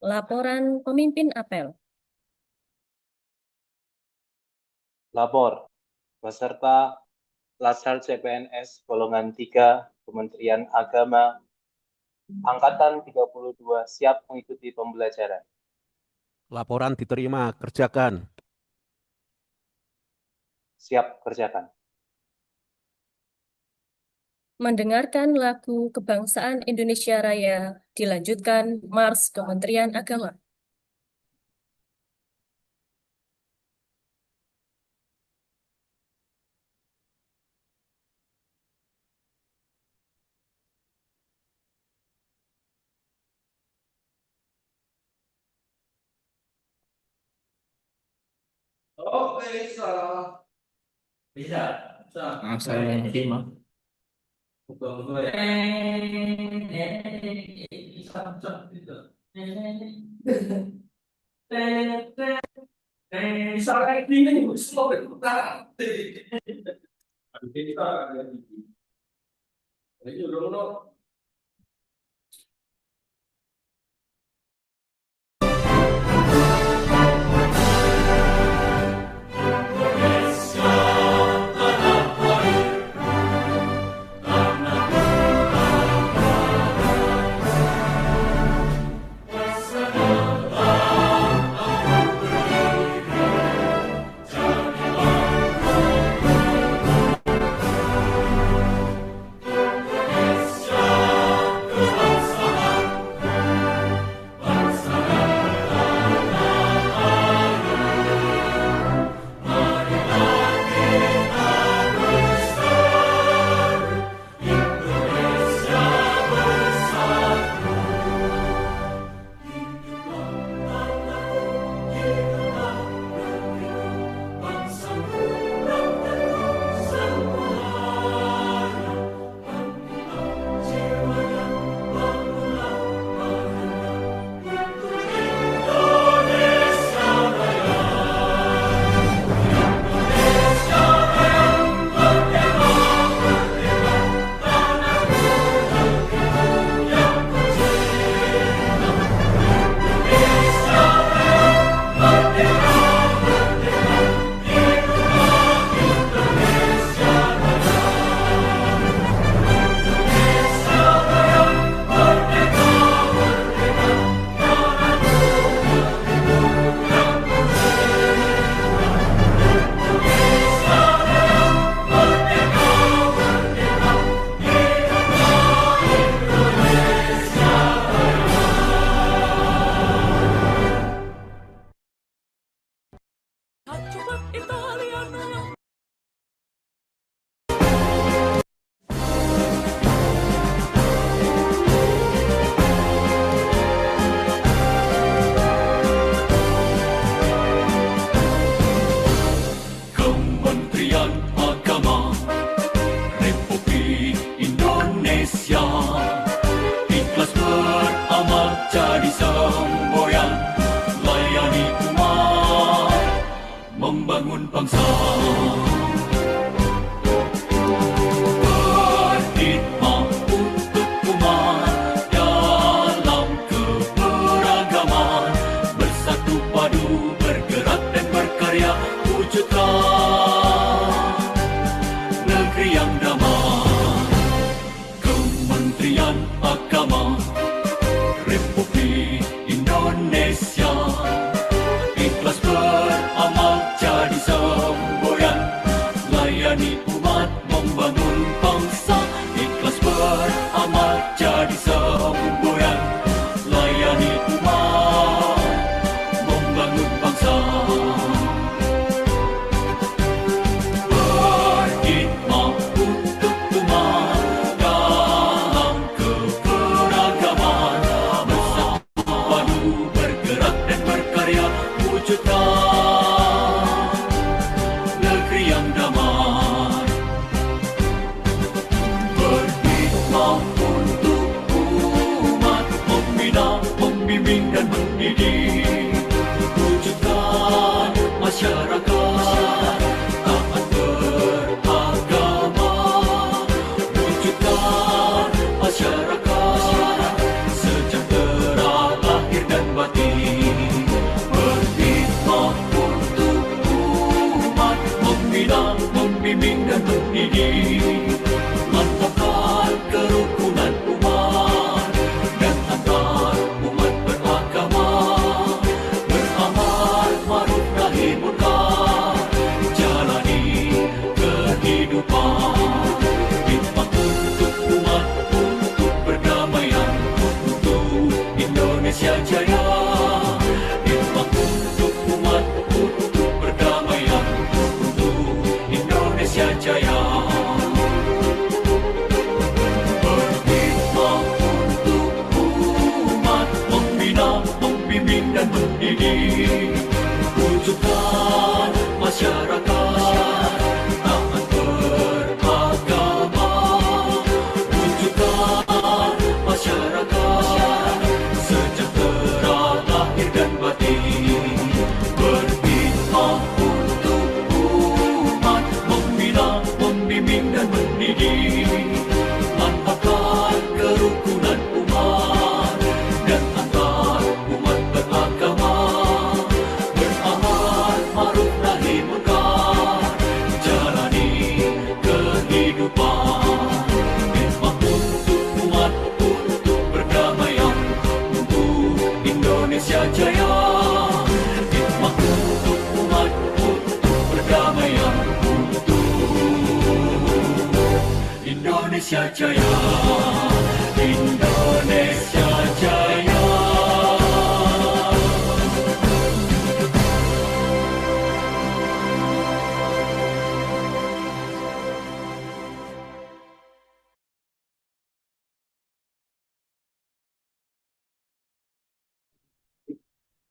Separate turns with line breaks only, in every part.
Laporan pemimpin apel.
Lapor, peserta Lasal CPNS golongan 3 Kementerian Agama Angkatan 32 siap mengikuti pembelajaran.
Laporan diterima, kerjakan.
Siap kerjakan.
Mendengarkan lagu Kebangsaan Indonesia Raya, dilanjutkan Mars Kementerian Agama.
Oh, bisa. Bisa. Bisa. Saya yang terima.
Indonesia Jaya, Indonesia Jaya.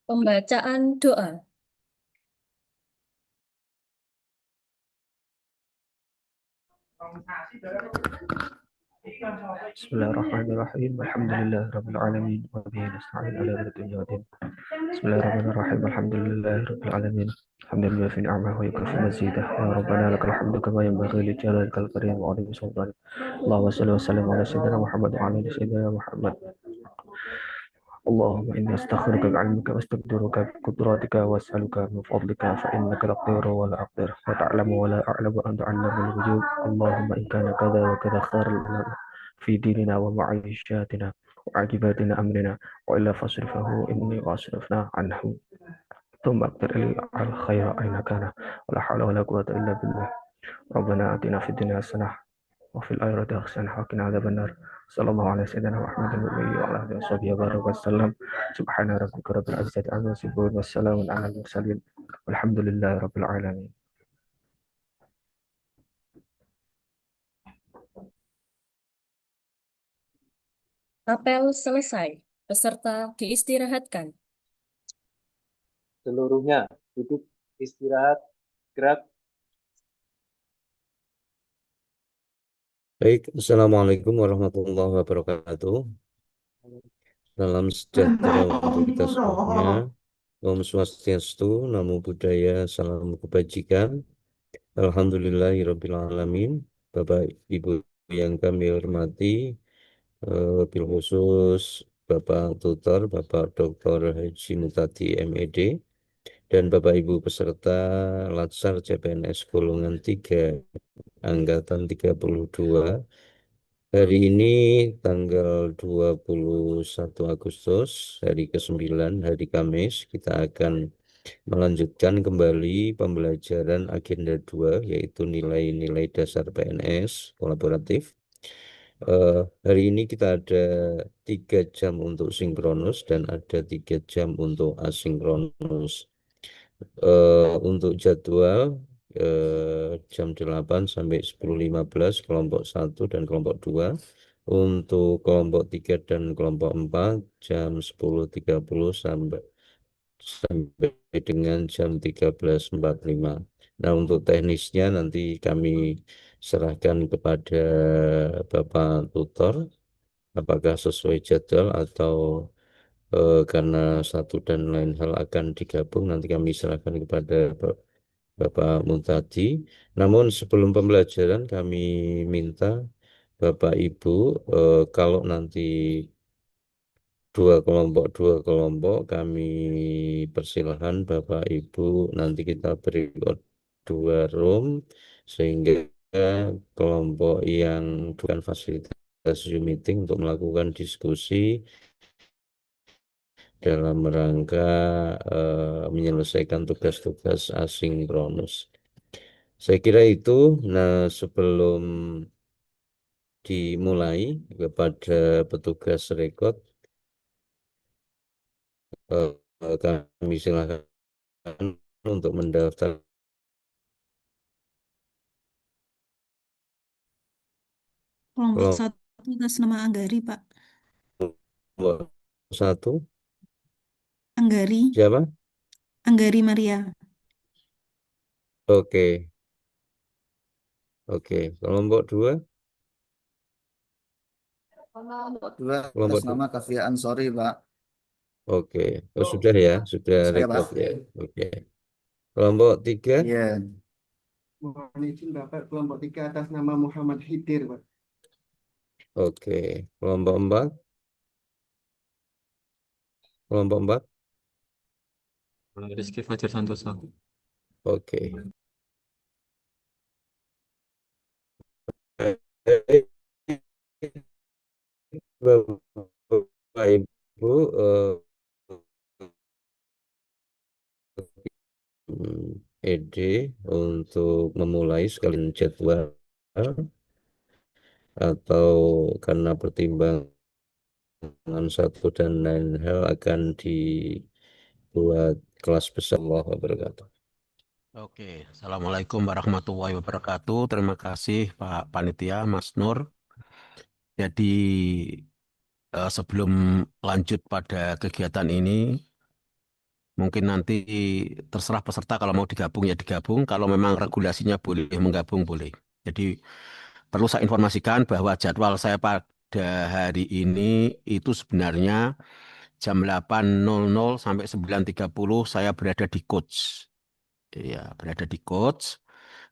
Pembacaan doa.
بسم الله الرحمن الرحيم الحمد لله رب العالمين وبه نستعين على أمر الدنيا والدين بسم الله الرحمن الرحيم الحمد لله رب العالمين حمدا يوافي نعمه ويكافئ مزيده يا ربنا لك الحمد كما ينبغي لجلالك الكريم وعظيم سلطانك اللهم صل وسلم على سيدنا محمد وعلى آل سيدنا محمد اللهم إني أستغفرك بعلمك وأستقدرك بقدراتك وأسألك من فضلك فإنك تقدر ولا أقدر وتعلم ولا أعلم وأنت علام الغيوب اللهم إن كان كذا وكذا خير لنا في ديننا ومعيشاتنا وعاقباتنا أمرنا وإلا فاصرفه إني وأصرفنا عنه ثم أقدر لي على الخير أين كان ولا حول ولا قوة إلا بالله ربنا آتنا في الدنيا حسنة وفي الآخرة حسنة وقنا عذاب النار صلى الله على سيدنا محمد النبي وعلى آله وصحبه وبارك وسلم سبحان ربك رب العزة عما يصفون والسلام على المرسلين والحمد لله رب العالمين.
Apel selesai. Peserta diistirahatkan.
Seluruhnya duduk istirahat, gerak.
Baik, Assalamualaikum warahmatullahi wabarakatuh. Salam sejahtera untuk kita semuanya. Om Swastiastu, Namo Buddhaya, salam kebajikan. Alhamdulillahirrabbilalamin. Bapak Ibu yang kami hormati, wabil khusus Bapak Tutor, Bapak Dr. Haji Mutadi MED, dan Bapak Ibu peserta Latsar CPNS golongan 3, Angkatan 32. Hari ini tanggal 21 Agustus, hari ke-9, hari Kamis, kita akan melanjutkan kembali pembelajaran agenda 2, yaitu nilai-nilai dasar PNS kolaboratif. Hari ini kita ada 3 jam untuk sinkronus dan ada 3 jam untuk asinkronus. Untuk jadwal jam 8 sampai 10.15 kelompok 1 dan kelompok 2. Untuk kelompok 3 dan kelompok 4 jam 10.30 sampai dengan jam 13.45. Nah, untuk teknisnya nanti kami serahkan kepada Bapak Tutor, apakah sesuai jadwal atau karena satu dan lain hal akan digabung, nanti kami serahkan kepada Bapak Muntadi. Namun sebelum pembelajaran kami minta Bapak Ibu kalau nanti dua kelompok kami persilahkan Bapak Ibu nanti kita beri 2 room sehingga kelompok yang bukan fasilitas Zoom meeting untuk melakukan diskusi dalam rangka menyelesaikan tugas-tugas asinkronus. Saya kira itu. Nah, sebelum dimulai kepada petugas rekod, kami silakan untuk mendaftar
Kelompok 1 atas nama Anggari, Pak.
kelompok 1.
Anggari,
Siapa?
Anggari Maria.
Oke. Kelompok 2.
Kelompok 2
Kelompok
atas nama Kafia Ansori, Pak.
Oke. Sudah ya, sudah
Saya, Pak.
rekod ya. Oke. Kelompok 3.
Iya.
Mohon izin Bapak, kelompok 3 atas nama Muhammad Hidir, Pak.
Oke. Kelompok 4. Kelompok 4.
Rizky Fajar Santoso.
Oke. Bapak Ibu, ED untuk memulai sekalian jadwal. atau karena pertimbangan satu dan lain hal akan dibuat kelas besar. Allah wabarakatuh.
Oke, Assalamualaikum warahmatullahi wabarakatuh. Terima kasih Pak Panitia, Mas Nur. Jadi sebelum lanjut pada kegiatan ini, mungkin nanti terserah peserta kalau mau digabung ya digabung. Kalau memang regulasinya boleh menggabung boleh. Jadi perlu saya informasikan bahwa jadwal saya pada hari ini itu sebenarnya jam 8.00 sampai 9.30 saya berada di coach. Ya, berada di coach.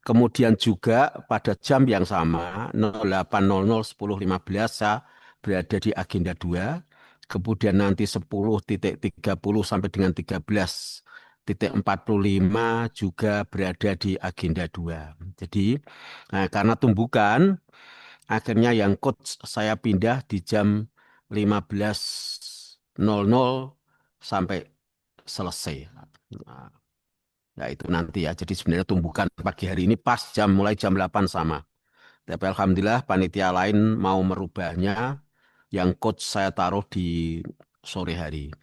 Kemudian juga pada jam yang sama 08.00 10.15 saya berada di agenda 2. Kemudian nanti 10.30 sampai dengan 13.45 juga berada di agenda 2. Jadi karena tumbukan akhirnya yang coach saya pindah di jam 15.00 sampai selesai. Nah, ya itu nanti ya. Jadi sebenarnya tumbukan pagi hari ini pas mulai jam 8 sama. Tapi alhamdulillah panitia lain mau merubahnya. Yang coach saya taruh di sore hari.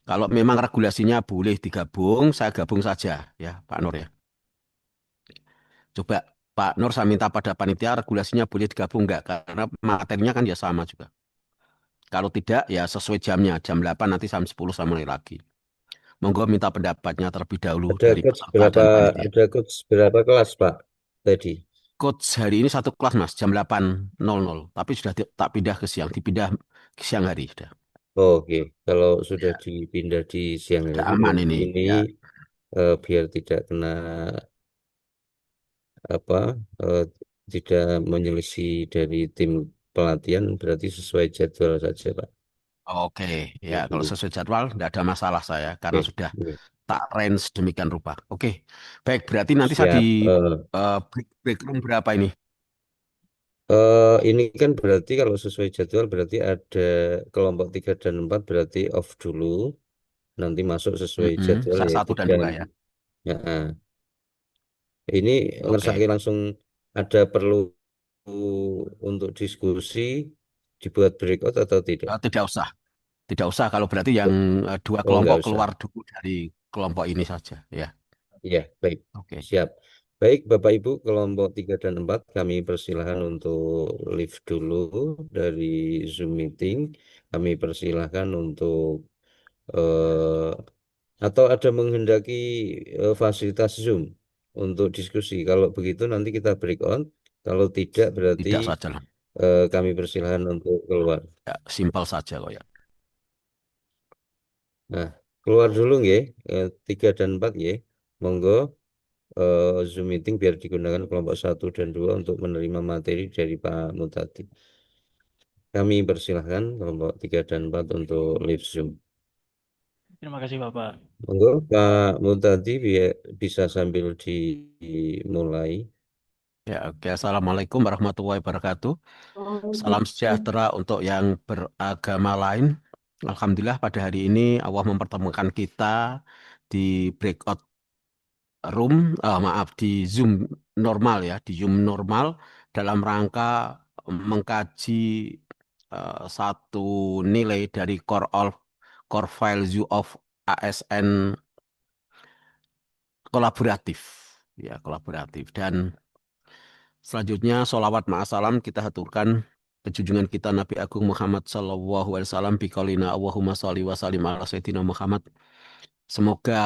Kalau memang regulasinya boleh digabung, saya gabung saja ya Pak Nur ya. Coba Pak Nur saya minta pada panitia regulasinya boleh digabung enggak? Karena materinya kan ya sama juga. Kalau tidak ya sesuai jamnya. Jam 8 nanti jam 10 saya mulai lagi. Monggo minta pendapatnya terlebih dahulu dari peserta dan panitia.
Ada coach berapa kelas Pak tadi?
Coach hari ini satu kelas Mas, jam 8.00. Tapi sudah tak pindah ke siang, dipindah ke siang hari sudah.
Oke, kalau sudah
Ya,
dipindah di siang
sudah
hari
aman
berarti
ini.
ini
Ya,
biar tidak kena apa eh, tidak menyelisih dari tim pelatihan berarti sesuai jadwal saja Pak.
oke. Ya, kalau
Oke,
sesuai jadwal tidak ada masalah saya karena
oke,
sudah
oke.
tak range demikian rupa. Oke, baik. Berarti nanti saya di
Siap.
break room berapa ini?
Ini kan berarti kalau sesuai jadwal berarti ada kelompok 3 dan 4 berarti off dulu. Nanti masuk sesuai jadwal
Saya
ya
1 dan 2 ya.
Ya, ini
Oke.
ngersaki langsung ada perlu untuk diskusi dibuat breakout atau tidak?
Tidak usah, tidak usah. Kalau berarti yang dua
Oh,
kelompok
nggak usah.
keluar dulu dari kelompok ini saja. Ya,
Iya, baik.
oke.
Siap. Baik, Bapak Ibu, kelompok 3 dan 4 kami persilahkan untuk live dulu dari Zoom meeting. Kami persilahkan untuk eh, atau ada menghendaki fasilitas Zoom untuk diskusi. Kalau begitu nanti kita break on. Kalau tidak berarti
Tidak saja lah.
kami persilahkan untuk keluar.
Ya, simpel saja kok ya.
Nah, keluar dulu nggih, 3 dan 4 nggih. Monggo Zoom meeting biar digunakan kelompok 1 dan 2 untuk menerima materi dari Pak Mutadi. Kami persilahkan kelompok 3 dan 4 untuk live Zoom.
Terima kasih Bapak.
Monggo Pak Mutadi bisa sambil dimulai.
Ya, oke. Assalamualaikum warahmatullahi wabarakatuh. Salam sejahtera untuk yang beragama lain. Alhamdulillah pada hari ini Allah mempertemukan kita di breakout room, maaf di Zoom normal ya, di Zoom normal dalam rangka mengkaji satu nilai dari core value of ASN kolaboratif, ya kolaboratif. Dan selanjutnya sholawat ma'asalam kita haturkan kejunjungan kita Nabi Agung Muhammad Sallallahu Alaihi Wasallam biqaulina Allahumma sholli wa sallim ala Sayyidina Muhammad. Semoga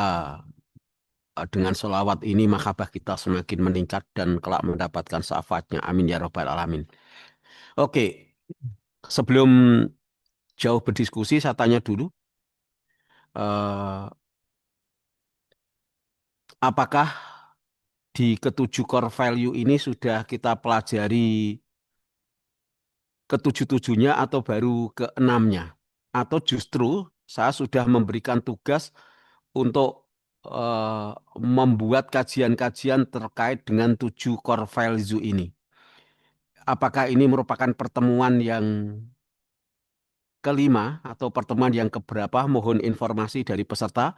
dengan sholawat ini mahabbah kita semakin meningkat dan kelak mendapatkan syafaatnya. Amin ya robbal alamin. Oke, sebelum jauh berdiskusi saya tanya dulu, eh, apakah di ketujuh core value ini sudah kita pelajari ketujuh-tujuhnya atau baru keenamnya? Atau justru saya sudah memberikan tugas untuk membuat kajian-kajian terkait dengan 7 core value ini? Apakah ini merupakan pertemuan yang kelima atau pertemuan yang keberapa? Mohon informasi dari peserta.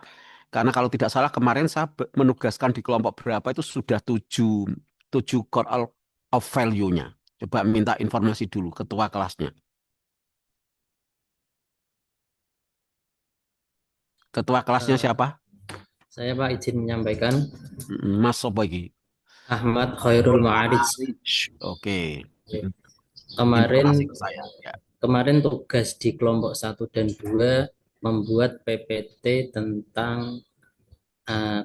Karena kalau tidak salah kemarin saya menugaskan di kelompok berapa itu sudah tujuh core of value-nya. Coba minta informasi dulu ketua kelasnya. Ketua kelasnya siapa?
Saya Pak izin menyampaikan
Mas apa iki?
Ahmad Khairul Ma'arij.
Oke.
Kemarin
Informasi ke saya. Ya.
kemarin tugas di kelompok 1 dan 2 membuat PPT tentang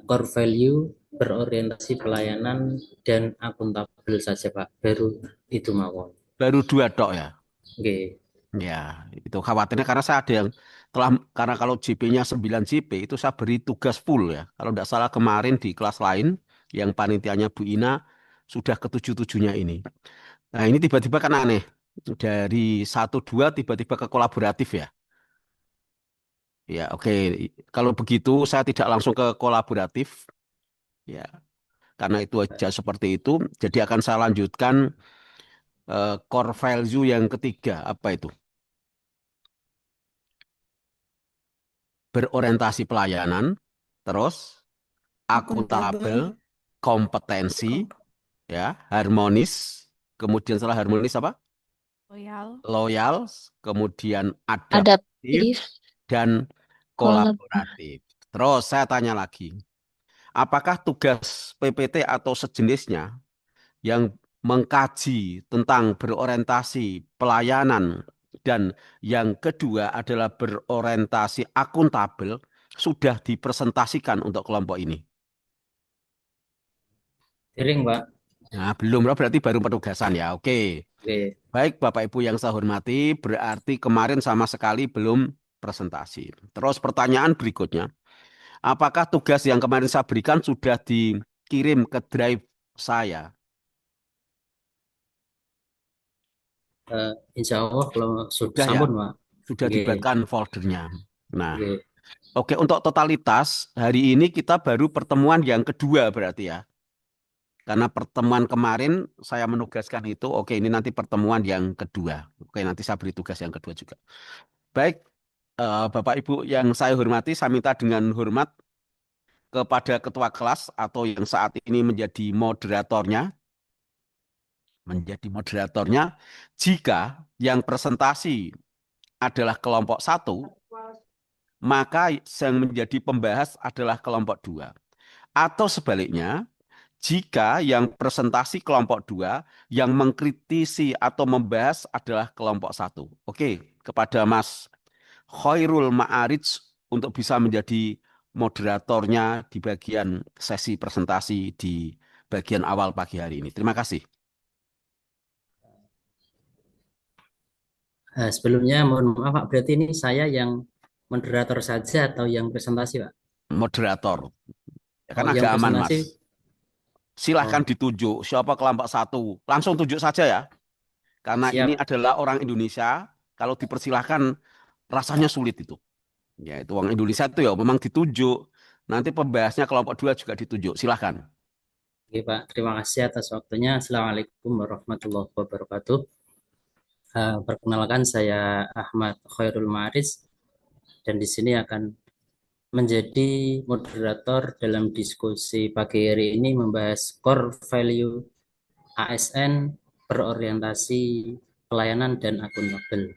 core value, berorientasi pelayanan dan akuntabel saja Pak. Baru itu mawon.
Baru 2 tok ya.
Oke.
Ya, itu khawatirnya karena saya ada yang karena kalau JP-nya 9 JP itu saya beri tugas full ya. Kalau tidak salah kemarin di kelas lain yang panitianya Bu Ina sudah ke-7-7-nya ini. Nah, ini tiba-tiba kan aneh. Dari 1-2 tiba-tiba ke kolaboratif ya. Ya, oke. Kalau begitu saya tidak langsung ke kolaboratif. Ya, karena itu aja seperti itu. Jadi akan saya lanjutkan core value yang ketiga. Apa itu? Berorientasi pelayanan, terus akuntabel, kompetensi, ya, harmonis, kemudian setelah harmonis apa? Loyal, kemudian adaptif, dan kolaboratif. Terus saya tanya lagi, apakah tugas PPT atau sejenisnya yang mengkaji tentang berorientasi pelayanan dan yang kedua adalah berorientasi akuntabel sudah dipresentasikan untuk kelompok ini?
Piring, Pak.
Nah, belum, berarti baru penugasan ya. Oke.
Oke.
Baik, Bapak Ibu yang saya hormati, berarti kemarin sama sekali belum presentasi. Terus pertanyaan berikutnya, apakah tugas yang kemarin saya berikan sudah dikirim ke drive saya?
Insya Allah kalau
Sudah ya,
sampun, Pak.
sudah
Oke.
dibuatkan foldernya. Nah,
Oke.
oke, untuk totalitas hari ini kita baru pertemuan yang kedua berarti ya. Karena pertemuan kemarin saya menugaskan itu, oke ini nanti pertemuan yang kedua. Oke, nanti saya beri tugas yang kedua juga. Baik, Bapak Ibu yang saya hormati, saya minta dengan hormat kepada ketua kelas atau yang saat ini menjadi moderatornya, jika yang presentasi adalah kelompok 1, maka yang menjadi pembahas adalah kelompok 2. Atau sebaliknya, jika yang presentasi kelompok 2, yang mengkritisi atau membahas adalah kelompok 1. Oke, kepada Mas Khairul Ma'arij untuk bisa menjadi moderatornya di bagian sesi presentasi di bagian awal pagi hari ini. Terima kasih.
Sebelumnya mohon maaf Pak, berarti ini saya yang moderator saja atau yang presentasi Pak?
Moderator. Ya kan
Oh, yang
agak aman Mas.
presentasi.
Silahkan
Oh,
ditunjuk siapa kelompok 1. Langsung tunjuk saja ya. Karena
siap.
ini adalah orang Indonesia. Kalau dipersilahkan rasanya sulit itu. Ya itu orang Indonesia itu ya memang ditunjuk. Nanti pembahasnya kelompok 2 juga ditunjuk. Silahkan.
Oke Pak, terima kasih atas waktunya. Assalamualaikum warahmatullahi wabarakatuh. Perkenalkan saya Ahmad Khairul Ma'arij dan di sini akan menjadi moderator dalam diskusi pagi hari ini membahas core value ASN berorientasi pelayanan dan akuntabel.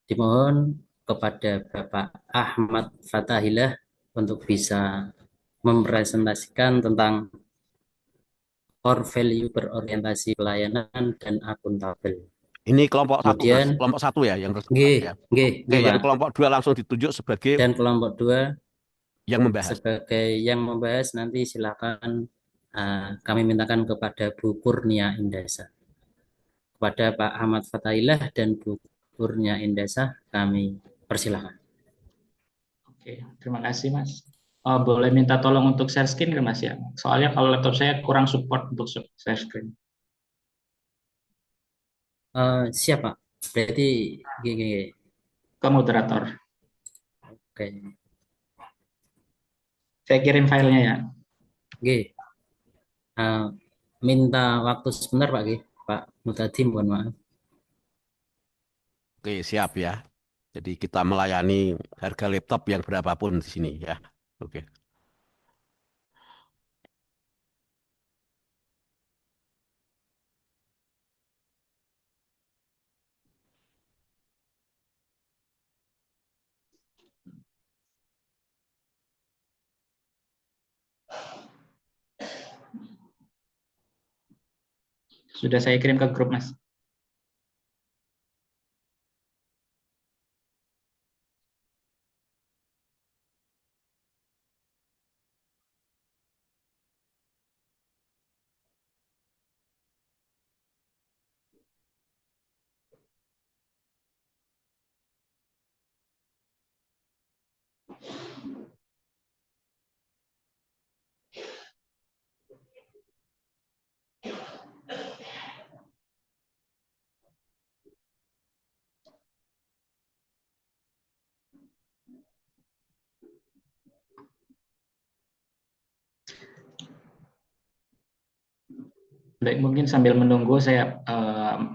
Dimohon kepada Bapak Ahmad Fatahillah untuk bisa mempresentasikan tentang core value berorientasi pelayanan dan akuntabel.
Ini kelompok 1 Mas.
Kemudian
Kelompok 1 ya yang
G,
ya.
G,
Oke, yang
Pak.
kelompok 2 langsung ditunjuk sebagai
Dan kelompok 2
yang membahas.
sebagai yang membahas nanti silakan kami mintakan kepada Bu Kurnia Indasa. Kepada Pak Ahmad Fatahillah dan Bu Kurnia Indasa kami persilakan.
Oke, terima kasih Mas. Boleh minta tolong untuk share screen nggak Mas ya? Soalnya kalau laptop saya kurang support untuk share screen.
Siap Pak. Berarti gini.
Ke moderator.
Oke.
Saya kirim filenya ya.
Oke. Minta waktu sebentar Pak G. Pak Mutadi, mohon maaf.
Oke, siap ya. Jadi kita melayani harga laptop yang berapapun di sini ya. Oke.
Sudah saya kirim ke grup, Mas. Baik, mungkin sambil menunggu saya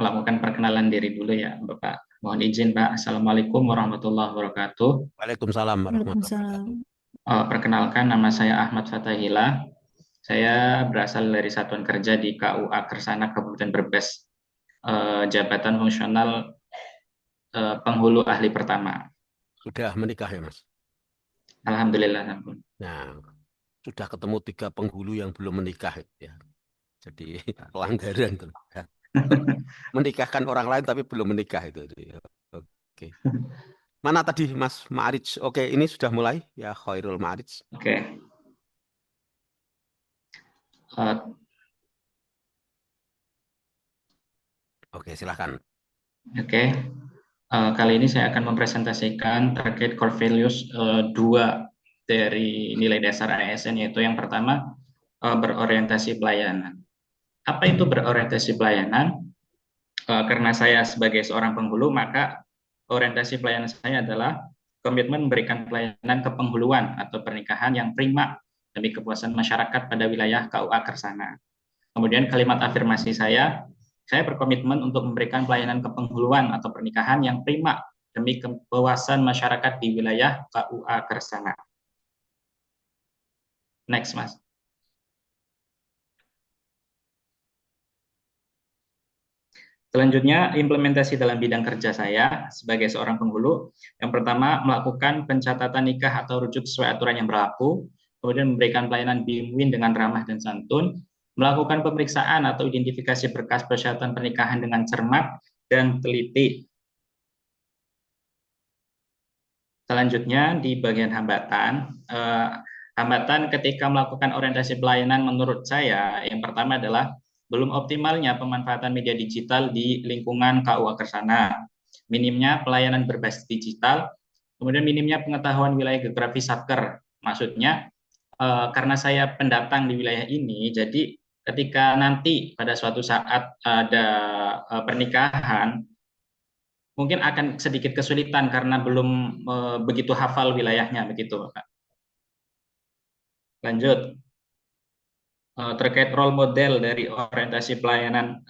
melakukan perkenalan diri dulu ya, Bapak. Mohon izin, Pak. Assalamualaikum warahmatullahi wabarakatuh.
Waalaikumsalam warahmatullahi wabarakatuh.
Waalaikumsalam.
Perkenalkan, nama saya Ahmad Fatahila. Saya berasal dari Satuan Kerja di KUA Kersana Kabupaten Brebes, jabatan fungsional penghulu ahli pertama.
Sudah menikah ya, Mas?
Alhamdulillah, ampun.
Nah, sudah ketemu 3 penghulu yang belum menikah ya. Jadi pelanggaran tuh. Ya. Menikahkan orang lain tapi belum menikah itu. Oke. Mana tadi Mas Ma'arij? Oke, ini sudah mulai ya, Khairul Ma'arij.
Oke.
Oke, silahkan.
Oke. Kali ini saya akan mempresentasikan terkait core values 2 dari nilai dasar ASN, yaitu yang pertama berorientasi pelayanan. Apa itu berorientasi pelayanan? Karena saya sebagai seorang penghulu, maka orientasi pelayanan saya adalah komitmen memberikan pelayanan kepenghuluan atau pernikahan yang prima demi kepuasan masyarakat pada wilayah KUA Kersana. Kemudian kalimat afirmasi saya berkomitmen untuk memberikan pelayanan kepenghuluan atau pernikahan yang prima demi kepuasan masyarakat di wilayah KUA Kersana. Next, Mas. Selanjutnya, implementasi dalam bidang kerja saya sebagai seorang penghulu. Yang pertama, melakukan pencatatan nikah atau rujuk sesuai aturan yang berlaku, kemudian memberikan pelayanan BIM-WIN dengan ramah dan santun, melakukan pemeriksaan atau identifikasi berkas persyaratan pernikahan dengan cermat dan teliti. Selanjutnya, di bagian hambatan, hambatan ketika melakukan orientasi pelayanan menurut saya, yang pertama adalah belum optimalnya pemanfaatan media digital di lingkungan KUA Kersana, minimnya pelayanan berbasis digital, kemudian minimnya pengetahuan wilayah geografi Satker. Maksudnya, karena saya pendatang di wilayah ini, jadi ketika nanti pada suatu saat ada pernikahan, mungkin akan sedikit kesulitan karena belum begitu hafal wilayahnya, begitu, Bapak. Lanjut. Terkait role model dari orientasi pelayanan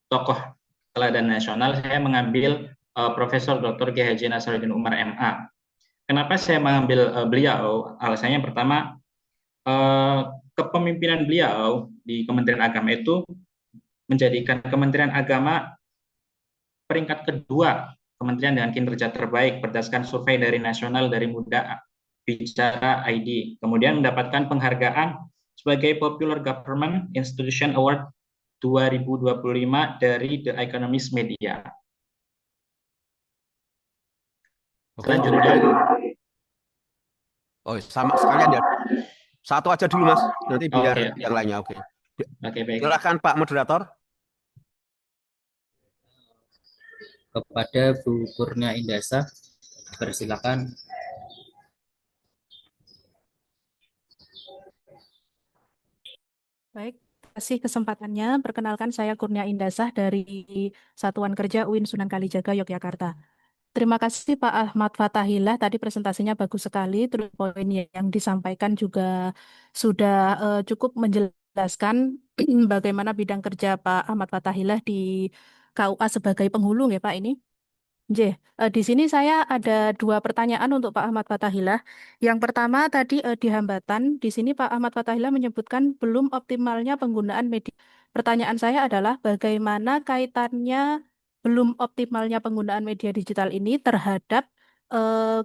tokoh teladan nasional, saya mengambil Profesor Dr. Kiai Haji Nasaruddin Umar MA. Kenapa saya mengambil beliau? Alasannya pertama, kepemimpinan beliau di Kementerian Agama itu menjadikan Kementerian Agama peringkat kedua kementerian dengan kinerja terbaik berdasarkan survei dari nasional dari Muda Bicara ID. Kemudian mendapatkan penghargaan sebagai Popular Government Institution Award 2025 dari The Economist Media. Selanjutnya.
Oh, sama sekalian ya. Satu aja dulu, Mas. Nanti biar yang lainnya. Oke.
Baik.
Silakan Pak Moderator.
Kepada Bu Kurnia Indasa, persilakan.
Baik, terima kasih kesempatannya. Perkenalkan, saya Kurnia Indasah dari Satuan Kerja UIN Sunan Kalijaga, Yogyakarta. Terima kasih Pak Ahmad Fatahillah, tadi presentasinya bagus sekali, terus poin yang disampaikan juga sudah cukup menjelaskan bagaimana bidang kerja Pak Ahmad Fatahillah di KUA sebagai penghulu ya Pak ini. Di sini saya ada 2 pertanyaan untuk Pak Ahmad Fatahillah. Yang pertama tadi di hambatan, di sini Pak Ahmad Fatahillah menyebutkan belum optimalnya penggunaan media. Pertanyaan saya adalah bagaimana kaitannya belum optimalnya penggunaan media digital ini terhadap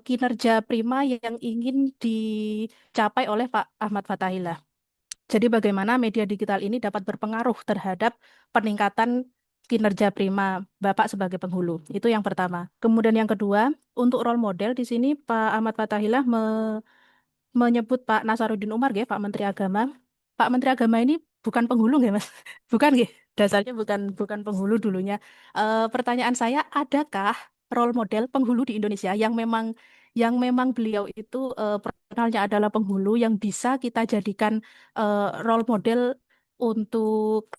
kinerja prima yang ingin dicapai oleh Pak Ahmad Fatahillah. Jadi bagaimana media digital ini dapat berpengaruh terhadap peningkatan kinerja Prima Bapak sebagai penghulu. Itu yang pertama. Kemudian yang kedua, untuk role model di sini Pak Ahmad Fatahillah menyebut Pak Nasaruddin Umar, ya, Pak Menteri Agama. Pak Menteri Agama ini bukan penghulu, ya, Mas? Bukan, ya? Dasarnya bukan penghulu dulunya. Pertanyaan saya, adakah role model penghulu di Indonesia yang memang beliau itu profesionalnya adalah penghulu yang bisa kita jadikan role model untuk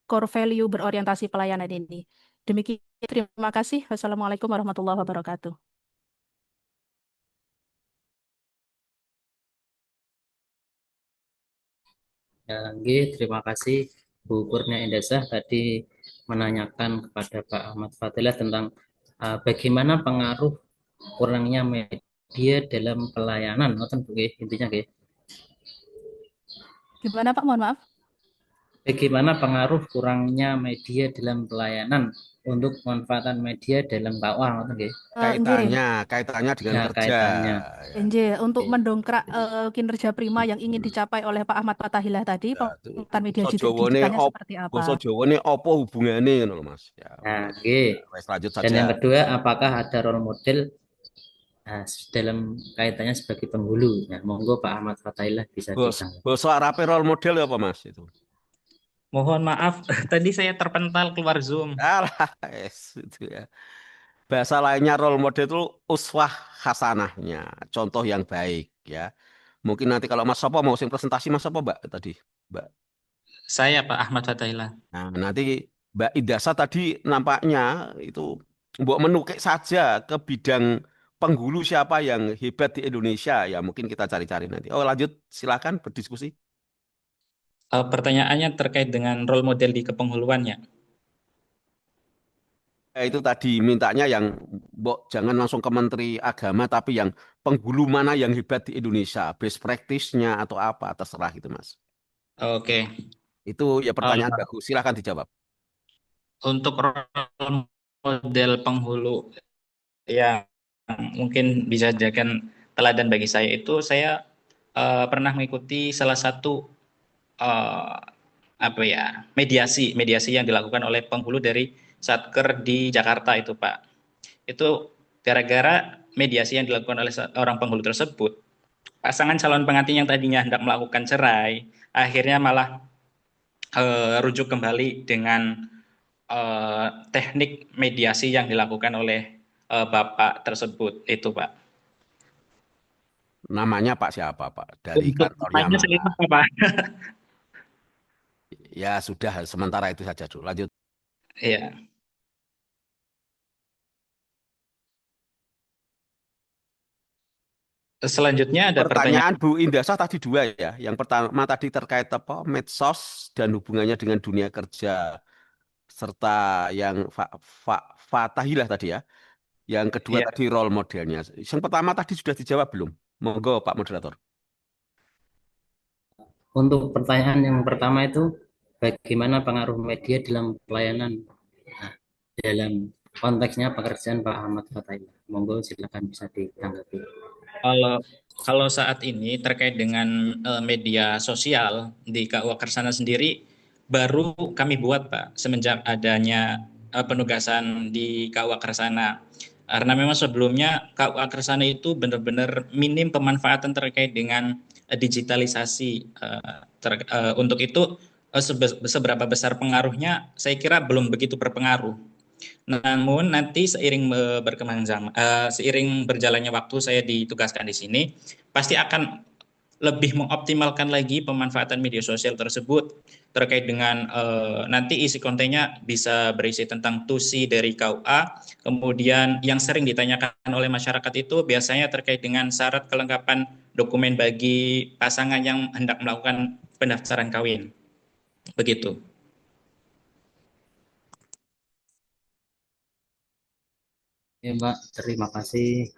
core value berorientasi pelayanan ini. Demikian, terima kasih. Wassalamualaikum warahmatullahi wabarakatuh.
Ya, lagi terima kasih Bu Kurnia Indasah tadi menanyakan kepada Pak Ahmad Fatahillah tentang bagaimana pengaruh kurangnya media dalam pelayanan, ngoten Bu nggih, intinya nggih.
Gimana Pak? Mohon maaf.
Bagaimana pengaruh kurangnya media dalam pelayanan untuk pemanfaatan media dalam KUA, ngoten nggih.
Nggih.
Kaitannya dengan
Ya,
kerja.
kaitannya.
Nggih, untuk mendongkrak kinerja Prima yang ingin dicapai oleh Pak Ahmad Fatahillah tadi, penggunaan media digitalnya seperti apa?
Basa Jawane apa hubungannya ngono lho, Mas. Ya.
Nah, nggih.
Wes, lanjut
Dan
saja.
yang kedua, apakah ada role model dalam kaitannya sebagai penghulu? Nah, monggo Pak Ahmad Fatahillah bisa ditanggapi.
Basa Arabe role model apa, Mas, itu?
Mohon maaf, tadi saya terpental keluar Zoom.
Alah, itu ya. Bahasa lainnya role model itu uswah hasanahnya, contoh yang baik ya. Mungkin nanti kalau Mas Sopo mau sing presentasi Mas Sopo, Mbak, tadi, Mbak.
Saya Pak Ahmad Fatahillah.
Nah, nanti Mbak Indasa tadi nampaknya itu Mbok menukik saja ke bidang penghulu siapa yang hebat di Indonesia. Ya, mungkin kita cari-cari nanti. Oh, lanjut, silakan berdiskusi.
Pertanyaannya terkait dengan role model di kepenghuluannya.
Itu tadi mintanya yang Mbok jangan langsung ke Menteri Agama, tapi yang penghulu mana yang hebat di Indonesia, best practice-nya atau apa, terserah itu, Mas.
Oke.
Itu ya pertanyaan bagus, silakan dijawab.
Untuk role model penghulu yang mungkin bisa jadikan teladan bagi saya itu, saya pernah mengikuti salah satu mediasi yang dilakukan oleh penghulu dari Satker di Jakarta itu, Pak. Itu gara-gara mediasi yang dilakukan oleh orang penghulu tersebut, pasangan calon pengantin yang tadinya hendak melakukan cerai, akhirnya malah rujuk kembali dengan teknik mediasi yang dilakukan oleh Bapak tersebut itu, Pak.
Namanya Pak siapa, Pak? Dari kantornya mana?
Pak.
Ya sudah, sementara itu saja dulu. Lanjut.
Iya. Selanjutnya ada
pertanyaan Bu Indasa tadi dua ya. Yang pertama tadi terkait apa? Medsos dan hubungannya dengan dunia kerja, serta yang Fatahillah tadi ya. Yang kedua tadi role modelnya. Yang pertama tadi sudah dijawab belum? Monggo Pak Moderator.
Untuk pertanyaan yang pertama itu, bagaimana pengaruh media dalam pelayanan? Nah, dalam konteksnya pekerjaan Pak Ahmad Fatahillah. Monggo silakan bisa ditanggapi.
Kalau saat ini terkait dengan media sosial di KUA Kersana sendiri baru kami buat, Pak, semenjak adanya penugasan di KUA Kersana. Karena memang sebelumnya KUA Kersana itu benar-benar minim pemanfaatan terkait dengan digitalisasi. Untuk itu seberapa besar pengaruhnya saya kira belum begitu berpengaruh. Namun nanti seiring berjalannya waktu saya ditugaskan di sini, pasti akan lebih mengoptimalkan lagi pemanfaatan media sosial tersebut terkait dengan nanti isi kontennya bisa berisi tentang tusi dari KUA, kemudian yang sering ditanyakan oleh masyarakat itu biasanya terkait dengan syarat kelengkapan dokumen bagi pasangan yang hendak melakukan pendaftaran kawin. Begitu.
Ya, Mbak, terima kasih.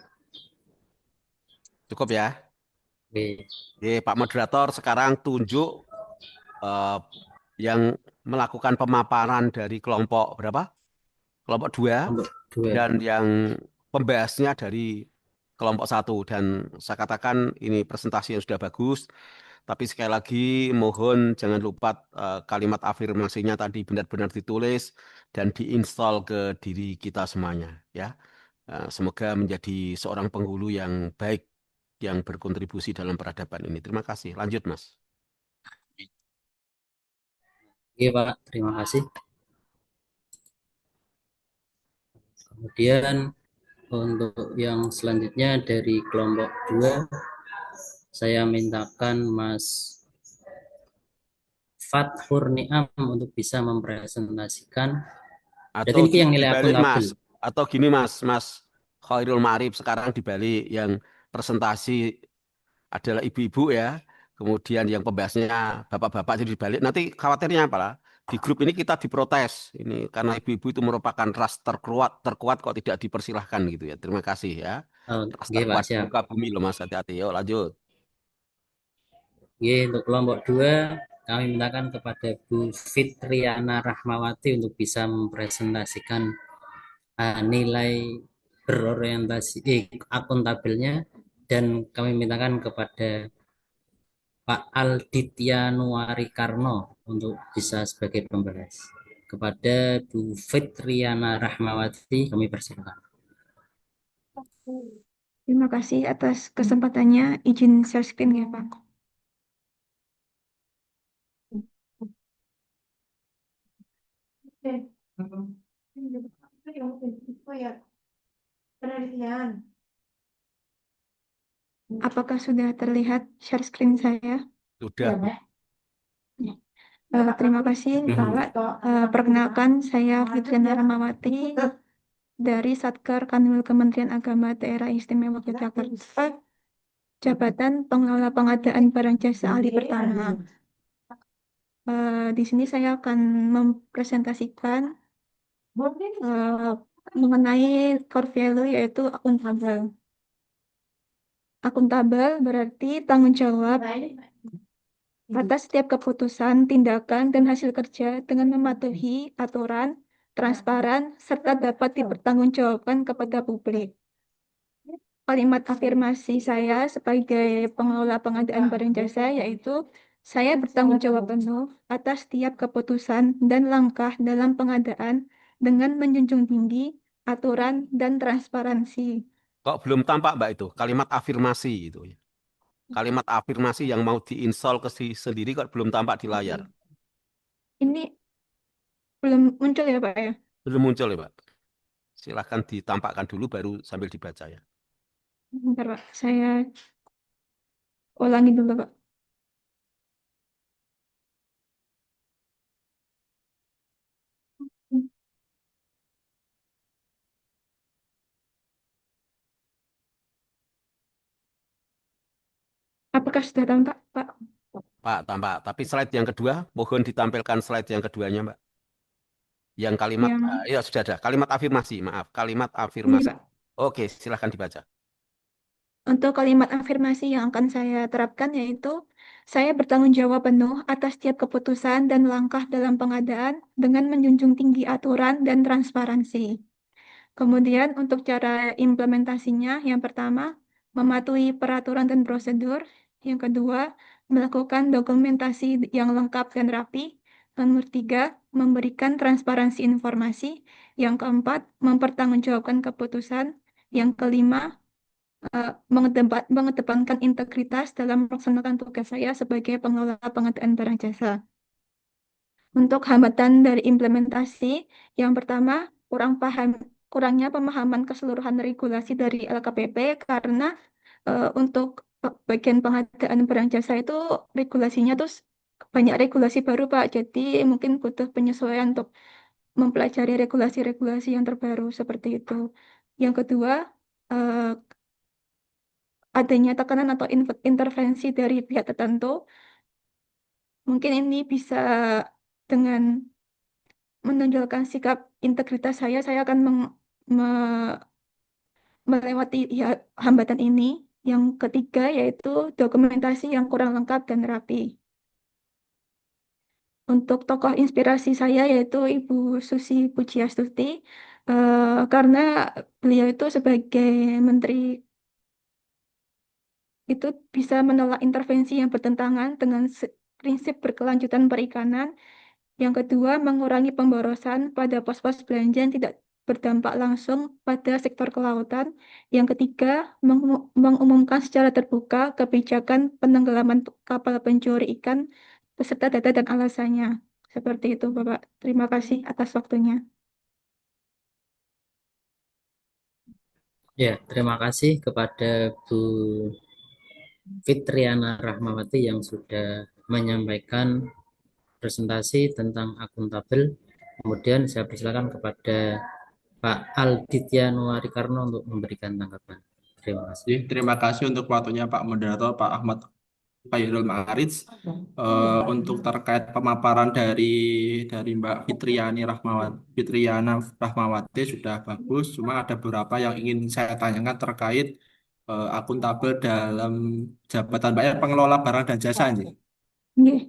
Cukup ya?
Oke.
Pak Moderator sekarang tunjuk yang melakukan pemaparan dari kelompok berapa? Kelompok 2 dan yang pembahasnya dari kelompok 1. Dan saya katakan ini presentasi yang sudah bagus, Tapi sekali lagi mohon jangan lupa kalimat afirmasinya tadi benar-benar ditulis dan diinstal ke diri kita semuanya ya. Semoga menjadi seorang penghulu yang baik yang berkontribusi dalam peradaban ini. Terima kasih. Lanjut, Mas.
Oke, Pak. Terima kasih. Kemudian untuk yang selanjutnya dari kelompok 2, saya mintakan Mas Fathur Niam untuk bisa mempresentasikan. Berarti
Atau
ini yang nilai
dibalik,
akuntabel.
Mas. Atau gini, Mas Khairul Ma'arif sekarang dibalik yang presentasi adalah ibu-ibu ya. Kemudian yang pembahasnya bapak-bapak jadi dibalik. Nanti khawatirnya apa lah? Di grup ini kita diprotes. Ini karena ibu-ibu itu merupakan ras terkuat kok tidak dipersilahkan gitu ya. Terima kasih ya. Ras
Oke, Pak,
terkuat di
siap.
muka bumi loh, Mas. Hati-hati. Yuk lanjut.
Oke, untuk kelompok 2, kami mintakan kepada Bu Fitriana Rahmawati untuk bisa mempresentasikan nilai berorientasi akuntabelnya, dan kami mintakan kepada Pak Alditya Nuari Karno untuk bisa sebagai pembahas. Kepada Bu Fitriana Rahmawati kami persilakan.
Terima kasih atas kesempatannya. Izin share screen ya, Pak. Apakah sudah terlihat share screen saya?
Sudah.
Terima kasih, Pak. Perkenalkan, saya Fitriana Rahmawati dari Satker Kanwil Kementerian Agama Daerah Istimewa Yogyakarta, Jabatan Pengelola Pengadaan Barang Jasa Ahli Pertama. Di sini saya akan mempresentasikan mengenai core value, yaitu akuntabel. Akuntabel berarti tanggung jawab atas setiap keputusan, tindakan, dan hasil kerja dengan mematuhi aturan, transparan, serta dapat dipertanggungjawabkan kepada publik. Kalimat afirmasi saya sebagai pengelola pengadaan barang jasa yaitu saya bertanggung jawab penuh atas setiap keputusan dan langkah dalam pengadaan dengan menjunjung tinggi aturan dan transparansi.
Kok belum tampak, Mbak, itu kalimat afirmasi itu ya. Kalimat afirmasi yang mau diinstal ke sendiri kok belum tampak di layar.
Ini belum muncul ya, Pak ya?
Belum muncul ya, Pak. Silahkan ditampakkan dulu baru sambil dibaca ya.
Bentar, Pak. Saya ulangi dulu, Pak. Apakah sudah tampak, Pak?
Pak, tampak. Tapi slide yang kedua, mohon ditampilkan slide yang keduanya, Mbak. Yang kalimat, ya sudah ada. Kalimat afirmasi, maaf. Kalimat afirmasi.
Pak.
Oke, silahkan dibaca.
Untuk kalimat afirmasi yang akan saya terapkan yaitu saya bertanggung jawab penuh atas setiap keputusan dan langkah dalam pengadaan dengan menjunjung tinggi aturan dan transparansi. Kemudian untuk cara implementasinya, yang pertama, mematuhi peraturan dan prosedur. Yang kedua, melakukan dokumentasi yang lengkap dan rapi. Nomor 3, memberikan transparansi informasi. Yang keempat, mempertanggungjawabkan keputusan. Yang kelima, mengedepankan integritas dalam melaksanakan tugas saya sebagai pengelola pengadaan barang jasa. Untuk hambatan dari implementasi, yang pertama, kurangnya pemahaman keseluruhan regulasi dari LKPP karena untuk bagian pengadaan barang jasa itu regulasinya tuh banyak regulasi baru, Pak. Jadi mungkin butuh penyesuaian untuk mempelajari regulasi-regulasi yang terbaru seperti itu. Yang kedua, adanya tekanan atau intervensi dari pihak tertentu. Mungkin ini bisa dengan menonjolkan sikap integritas saya akan melewati hambatan ini. Yang ketiga yaitu dokumentasi yang kurang lengkap dan rapi. Untuk tokoh inspirasi saya yaitu Ibu Susi Pujiastuti, karena beliau itu sebagai Menteri itu bisa menolak intervensi yang bertentangan dengan prinsip berkelanjutan perikanan. Yang kedua, mengurangi pemborosan pada pos-pos belanja yang tidak berdampak langsung pada sektor kelautan. Yang ketiga, mengumumkan secara terbuka kebijakan penenggelaman kapal pencuri ikan beserta data dan alasannya. Seperti itu, Bapak. Terima kasih atas waktunya.
Ya, terima kasih kepada Bu Fitriana Rahmawati yang sudah menyampaikan presentasi tentang akuntabel. Kemudian saya persilakan kepada Pak Alditya Nuarikarno untuk memberikan tanggapan. Terima kasih.
Terima kasih untuk waktunya Pak Moderator, Pak Ahmad Khairul Ma'arij. Untuk terkait pemaparan dari Mbak Fitriana Rahmawati sudah bagus, cuma ada beberapa yang ingin saya tanyakan terkait akuntabel dalam jabatan Mbak ya, pengelola barang dan jasa nih.
Nggih.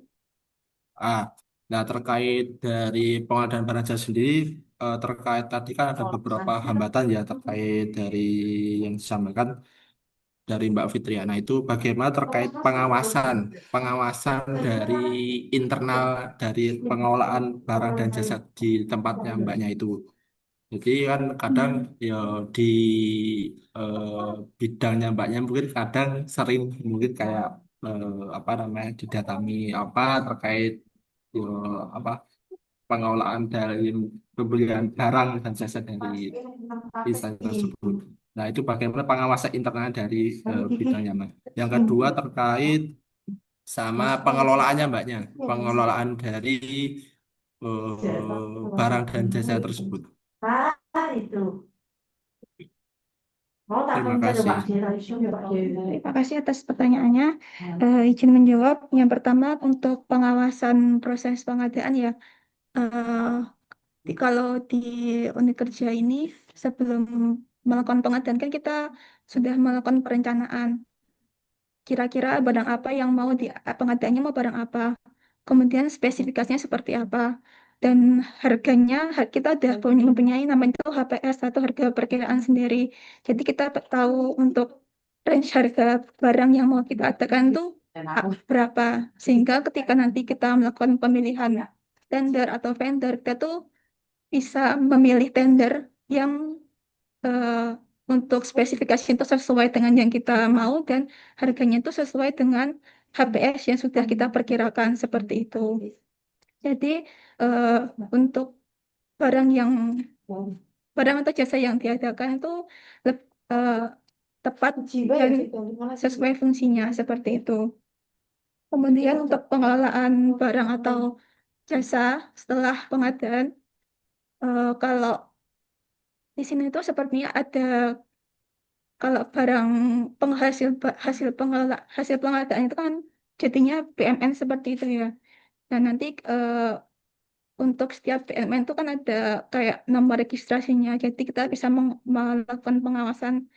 Nah, terkait dari pengadaan barang jasa sendiri, terkait tadi kan ada beberapa hambatan ya terkait dari yang disampaikan dari Mbak Fitriana itu bagaimana terkait pengawasan dari internal dari pengelolaan barang dan jasa di tempatnya Mbaknya itu. Jadi kan kadang ya di bidangnya Mbaknya mungkin kadang sering mungkin kayak apa namanya didatangi apa terkait apa pengelolaan dari pembelian barang dan jasa dari instansi tersebut. Nah, itu bagaimana pengawasan internal dari bidangnya, Mbak. Yang kedua terkait sama pengelolaannya, Mbaknya. Pengelolaan dari barang dan jasa tersebut. Terima kasih.
Terima kasih atas pertanyaannya. Izin menjawab. Yang pertama untuk pengawasan proses pengadaan ya. Kalau di unit kerja ini sebelum melakukan pengadaan kan kita sudah melakukan perencanaan. Kira-kira barang apa yang mau pengadaannya mau barang apa. Kemudian spesifikasinya seperti apa. Dan harganya kita sudah mempunyai namanya itu HPS atau harga perkiraan sendiri. Jadi kita tahu untuk range harga barang yang mau kita adakan itu berapa. Sehingga ketika nanti kita melakukan pemilihan tender atau vendor, kita tuh bisa memilih tender yang untuk spesifikasi itu sesuai dengan yang kita mau dan harganya itu sesuai dengan HPS yang sudah kita perkirakan seperti itu. Jadi untuk barang atau jasa yang diadakan itu tepat dan sesuai fungsinya seperti itu. Kemudian untuk pengelolaan barang atau jasa setelah pengadaan, kalau di sini itu sepertinya ada kalau barang hasil pengadaan itu kan jadinya BMN seperti itu ya. Dan nanti untuk setiap BMN itu kan ada kayak nomor registrasinya. Jadi kita bisa melakukan pengawasan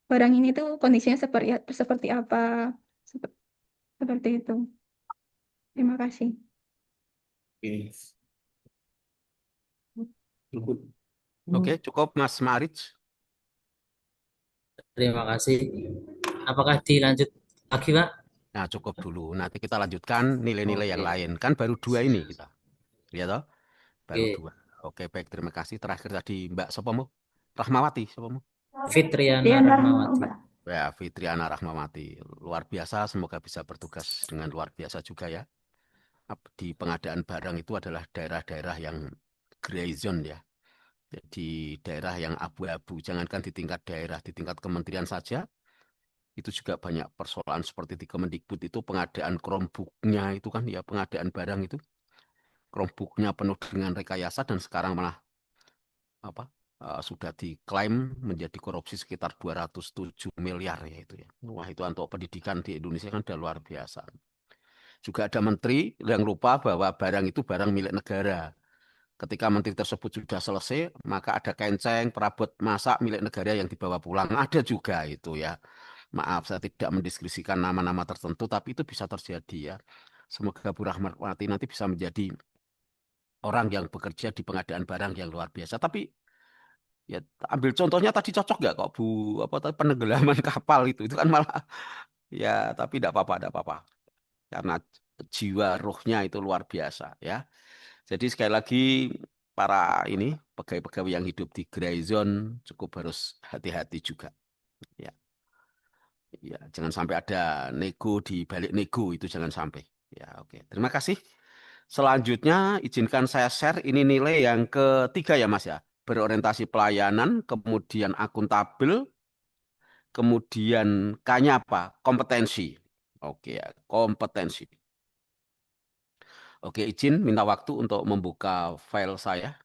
barang ini tuh kondisinya seperti apa. Seperti itu. Terima kasih.
Oke, cukup Mas Marij.
Terima kasih. Apakah dilanjut lagi, Pak?
Nah, cukup dulu. Nanti kita lanjutkan nilai-nilai yang lain. Kan baru 2 ini kita. Lihat toh? Baru 2. Oke, baik. Terima kasih. Terakhir tadi Mbak Sopomo? Rahmawati, Sopomo?
Fitriana Rahmawati.
Ya, Fitriana Rahmawati. Luar biasa. Semoga bisa bertugas dengan luar biasa juga ya. Di pengadaan barang itu adalah daerah-daerah yang gray zone ya. Jadi daerah yang abu-abu. Jangankan di tingkat daerah, di tingkat kementerian saja. Itu juga banyak persoalan seperti di Kemendikbud itu pengadaan Chromebook-nya itu kan ya pengadaan barang itu Chromebook-nya penuh dengan rekayasa dan sekarang malah sudah diklaim menjadi korupsi sekitar 207 miliar ya itu ya. Wah itu untuk pendidikan di Indonesia kan udah luar biasa. Juga ada menteri yang lupa bahwa barang itu barang milik negara. Ketika menteri tersebut sudah selesai, maka ada kenceng, perabot masak milik negara yang dibawa pulang. Ada juga itu ya. Maaf, saya tidak mendiskresikan nama-nama tertentu, tapi itu bisa terjadi ya. Semoga Bu Rahmawati nanti bisa menjadi orang yang bekerja di pengadaan barang yang luar biasa. Tapi ya ambil contohnya tadi cocok nggak kok Bu penenggelaman kapal itu kan malah Ya, tapi tidak apa-apa, tidak apa-apa. Karena jiwa rohnya itu luar biasa ya. Jadi sekali lagi para ini pegawai-pegawai yang hidup di gray zone cukup harus hati-hati juga. Ya, ya, jangan sampai ada nego di balik nego itu jangan sampai. Ya, oke. Terima kasih. Selanjutnya izinkan saya share ini nilai yang ketiga ya Mas ya. Berorientasi pelayanan, kemudian akuntabel, kemudian K-nya apa? Kompetensi. Oke ya, kompetensi. Oke, izin minta waktu untuk membuka file saya.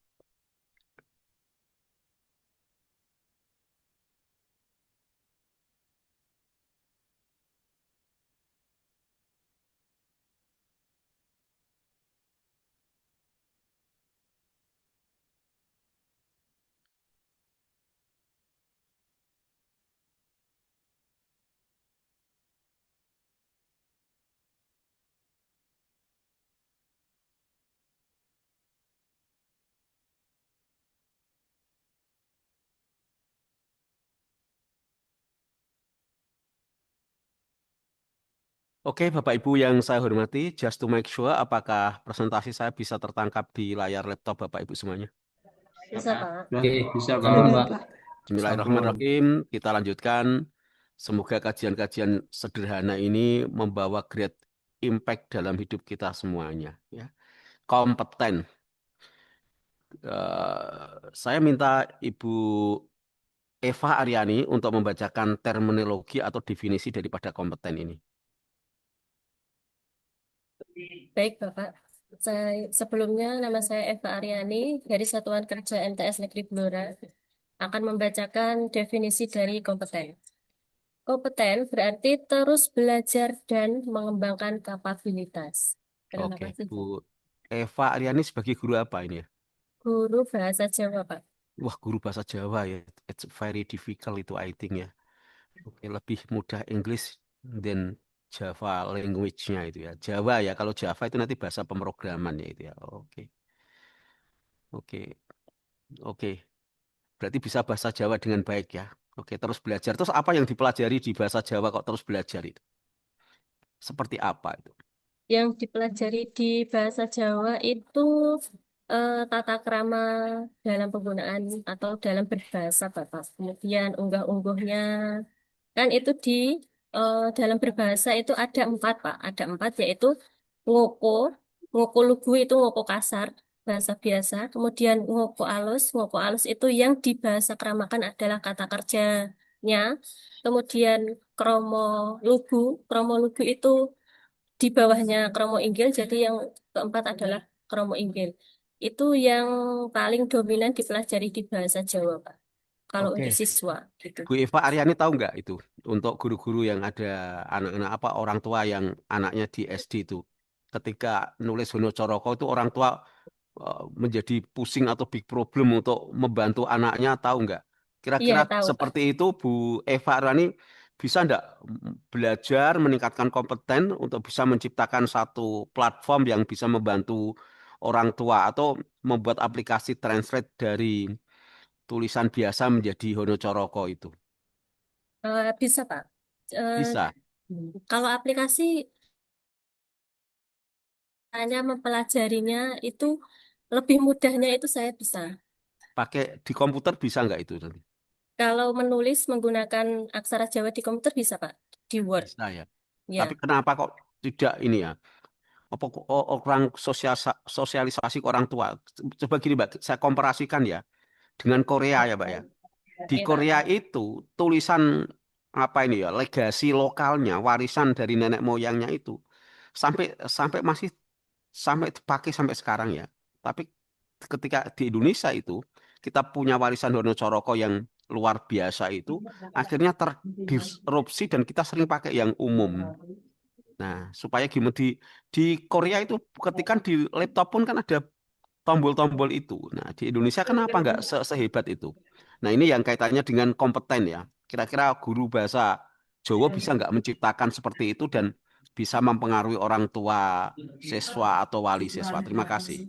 Oke, Bapak Ibu yang saya hormati, just to make sure apakah presentasi saya bisa tertangkap di layar laptop Bapak Ibu semuanya.
Bisa, Pak.
Ya,
Oke,
bisa Pak.
sambung Pak.
Bismillahirrahmanirrahim. Kita lanjutkan. Semoga kajian-kajian sederhana ini membawa great impact dalam hidup kita semuanya. Ya. Kompeten. Saya minta Ibu Eva Aryani untuk membacakan terminologi atau definisi daripada kompeten ini.
Baik, Bapak. Sebelumnya nama saya Eva Aryani dari Satuan Kerja MTS Negeri Blora akan membacakan definisi dari kompeten. Kompeten berarti terus belajar dan mengembangkan kapabilitas. Terima
Oke,
kasih.
Bu Eva Aryani sebagai guru apa ini ya?
Guru Bahasa Jawa, Pak.
Wah, guru bahasa Jawa ya. It's very difficult itu I think ya. Oke, lebih mudah English dan Java language-nya itu ya. Jawa ya, kalau Java itu nanti bahasa pemrograman ya itu ya. Oke. Oke. Oke. Berarti bisa bahasa Jawa dengan baik ya. Oke, terus belajar. Terus apa yang dipelajari di bahasa Jawa kok terus belajar itu? Seperti apa itu?
Yang dipelajari di bahasa Jawa itu tata krama dalam penggunaan atau dalam berbahasa, Bapak. Kemudian unggah-ungguhnya. Kan itu di dalam berbahasa itu ada 4, Pak. Ada 4 yaitu ngoko, ngoko lugu itu ngoko kasar, bahasa biasa. Kemudian ngoko alus itu yang dibahasa keramakan adalah kata kerjanya. Kemudian kromo lugu itu di bawahnya kromo inggil, jadi yang keempat adalah kromo inggil. Itu yang paling dominan dipelajari di bahasa Jawa, Pak. Kalau
Oke.
untuk siswa, gitu.
Bu Eva Aryani tahu nggak itu untuk guru-guru yang ada anak-anak apa orang tua yang anaknya di SD itu ketika nulis Hono Coroko itu orang tua menjadi pusing atau big problem untuk membantu anaknya tahu nggak?
Iya,
Kira-kira
tahu, Pak.
seperti itu Bu Eva Aryani bisa nggak belajar meningkatkan kompeten untuk bisa menciptakan satu platform yang bisa membantu orang tua atau membuat aplikasi translate dari tulisan biasa menjadi Hono Coroko itu?
Bisa, Pak.
Bisa.
Kalau aplikasi hanya mempelajarinya itu lebih mudahnya itu saya bisa.
Pakai di komputer bisa nggak itu nanti?
Kalau menulis menggunakan aksara Jawa di komputer bisa, Pak. Di Word.
Bisa ya.
Ya.
Tapi kenapa kok tidak ini ya? Apa kok orang sosialisasi ke orang tua? Coba gini Mbak, saya komparasikan ya dengan Korea ya Mbak ya. Di
Iya, Pak.
Korea itu tulisan apa ini ya, legasi lokalnya, warisan dari nenek moyangnya itu sampai sampai masih sampai dipakai sampai sekarang ya. Tapi ketika di Indonesia itu kita punya warisan Dono Coroko yang luar biasa itu akhirnya terdisrupsi dan kita sering pakai yang umum. Nah, supaya gimana di Korea itu ketika di laptop pun kan ada tombol-tombol itu. Nah, di Indonesia kenapa nggak sehebat itu? Nah, ini yang kaitannya dengan kompeten ya. Kira-kira guru bahasa Jawa bisa nggak menciptakan seperti itu dan bisa mempengaruhi orang tua siswa atau wali siswa. Terima kasih.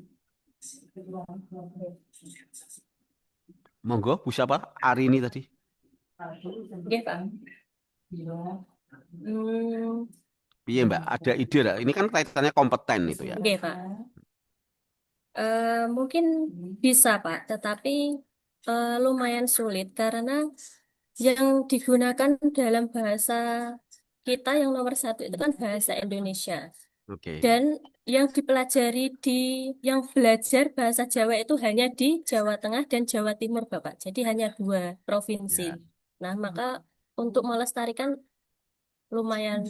Monggo, Bu siapa? Arini tadi.
Oke, Pak. Hmm,
Iya Mbak, ada ide nggak? Ini kan kaitannya kompeten itu ya.
oke Pak. Mungkin bisa Pak, tetapi lumayan sulit karena yang digunakan dalam bahasa kita yang nomor satu itu kan bahasa Indonesia.
Oke.
Dan yang dipelajari yang belajar bahasa Jawa itu hanya di Jawa Tengah dan Jawa Timur, Bapak. Jadi hanya dua provinsi.
Ya,
Nah, maka untuk melestarikan lumayan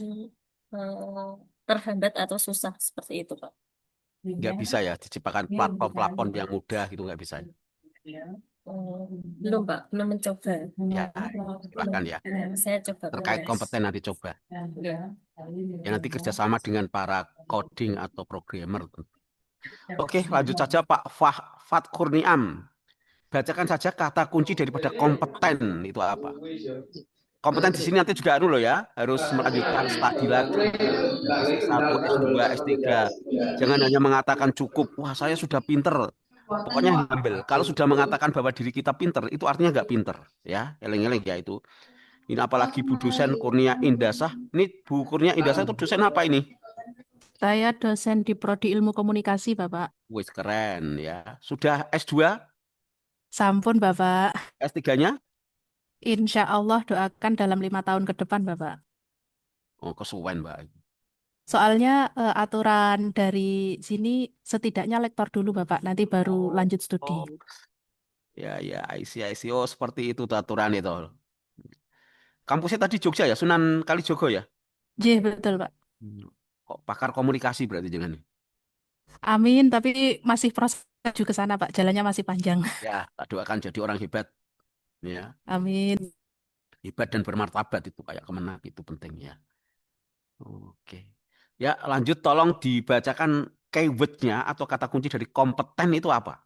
eh, terhambat atau susah seperti itu, Pak.
nggak bisa ya diciptakan platform-platform yang mudah gitu nggak bisa.
Belum, Pak. Belum mencoba.
Ya, silakan ya.
Saya coba
Terkait
proses.
kompeten nanti coba.
Ya.
Ya nanti kerjasama dengan para coding atau programmer. Oke, lanjut saja Pak Fat Kurniam. Bacakan saja kata kunci daripada kompeten itu apa? Kompeten di sini nanti juga anu loh ya, harus melanjutkan studi lagi. S1, S2, S3. Jangan hanya mengatakan cukup, wah saya sudah pinter. Pokoknya humble. Kalau sudah mengatakan bahwa diri kita pinter, itu artinya nggak pinter. Ya, eleng-eleng ya itu. Ini apalagi Bu dosen Kurnia Indasah. Ini Bu Kurnia Indasah itu dosen apa ini?
Saya dosen di Prodi Ilmu Komunikasi, Bapak.
Wis keren ya. Sudah S2,
Sampun, Bapak.
S3-nya?
Insya Allah doakan dalam 5 tahun ke depan, Bapak.
Oh, kesuwen, Mbak.
Soalnya aturan dari sini setidaknya lektor dulu, Bapak. Nanti baru lanjut studi.
Oh, ya, ya, I see. Oh, seperti itu tuh aturan itu. Kampusnya tadi Jogja ya, Sunan Kalijogo ya?
J, betul, Pak.
Kok pakar komunikasi berarti jangan.
Amin, tapi masih proses menuju ke sana, Pak. Jalannya masih panjang.
Ya, tak doakan jadi orang hebat. Ya,
Amin.
hebat dan bermartabat itu kayak Kemenak itu penting ya. Oke. Ya, lanjut tolong dibacakan keywordnya atau kata kunci dari kompeten itu apa?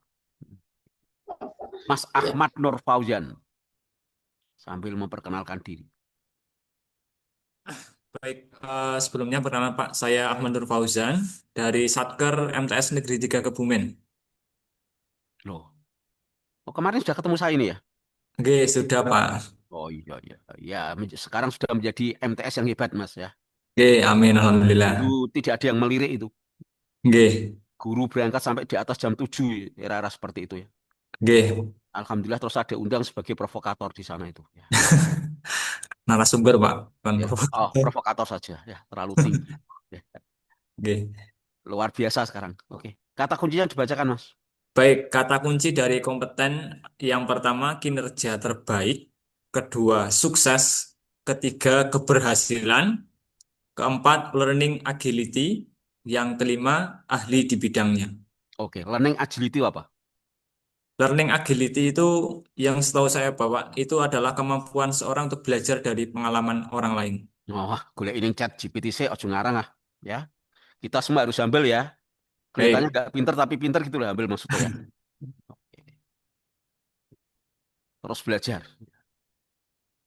Mas Ahmad Nur Fauzan. Sambil memperkenalkan diri.
Baik, sebelumnya pertama Pak, saya Ahmad Nur Fauzan dari Satker MTS Negeri 3 Kebumen.
Loh. Oh, kemarin sudah ketemu saya ini ya?
Oke, sudah Pak.
Oh iya, iya. Ya, sekarang sudah menjadi MTS yang hebat, Mas ya.
Oke, amin, alhamdulillah.
Dulu tidak ada yang melirik itu.
Oke,
Guru berangkat sampai di atas jam 7, era-era seperti itu ya.
oke.
Alhamdulillah terus ada undang sebagai provokator di sana itu. Ya.
Narasumber Pak, bukan
Ya. Oh,
provokator.
provokator saja ya, terlalu tinggi. Ya.
Oke.
Luar biasa sekarang. Oke. Kata kuncinya dibacakan, Mas.
Baik, kata kunci dari kompeten yang pertama kinerja terbaik, kedua sukses, ketiga keberhasilan, keempat learning agility, yang kelima ahli di bidangnya.
Oke, learning agility apa?
Learning agility itu yang setahu saya bawa itu adalah kemampuan seorang untuk belajar dari pengalaman orang lain.
Oh, golek ini chat GPT sih, ojo ngarang ah. Ya. Kita semua harus humble ya. Kelihatannya
Baik,
nggak pinter tapi pinter gitu loh, humble maksudnya ya. Oke. Terus belajar.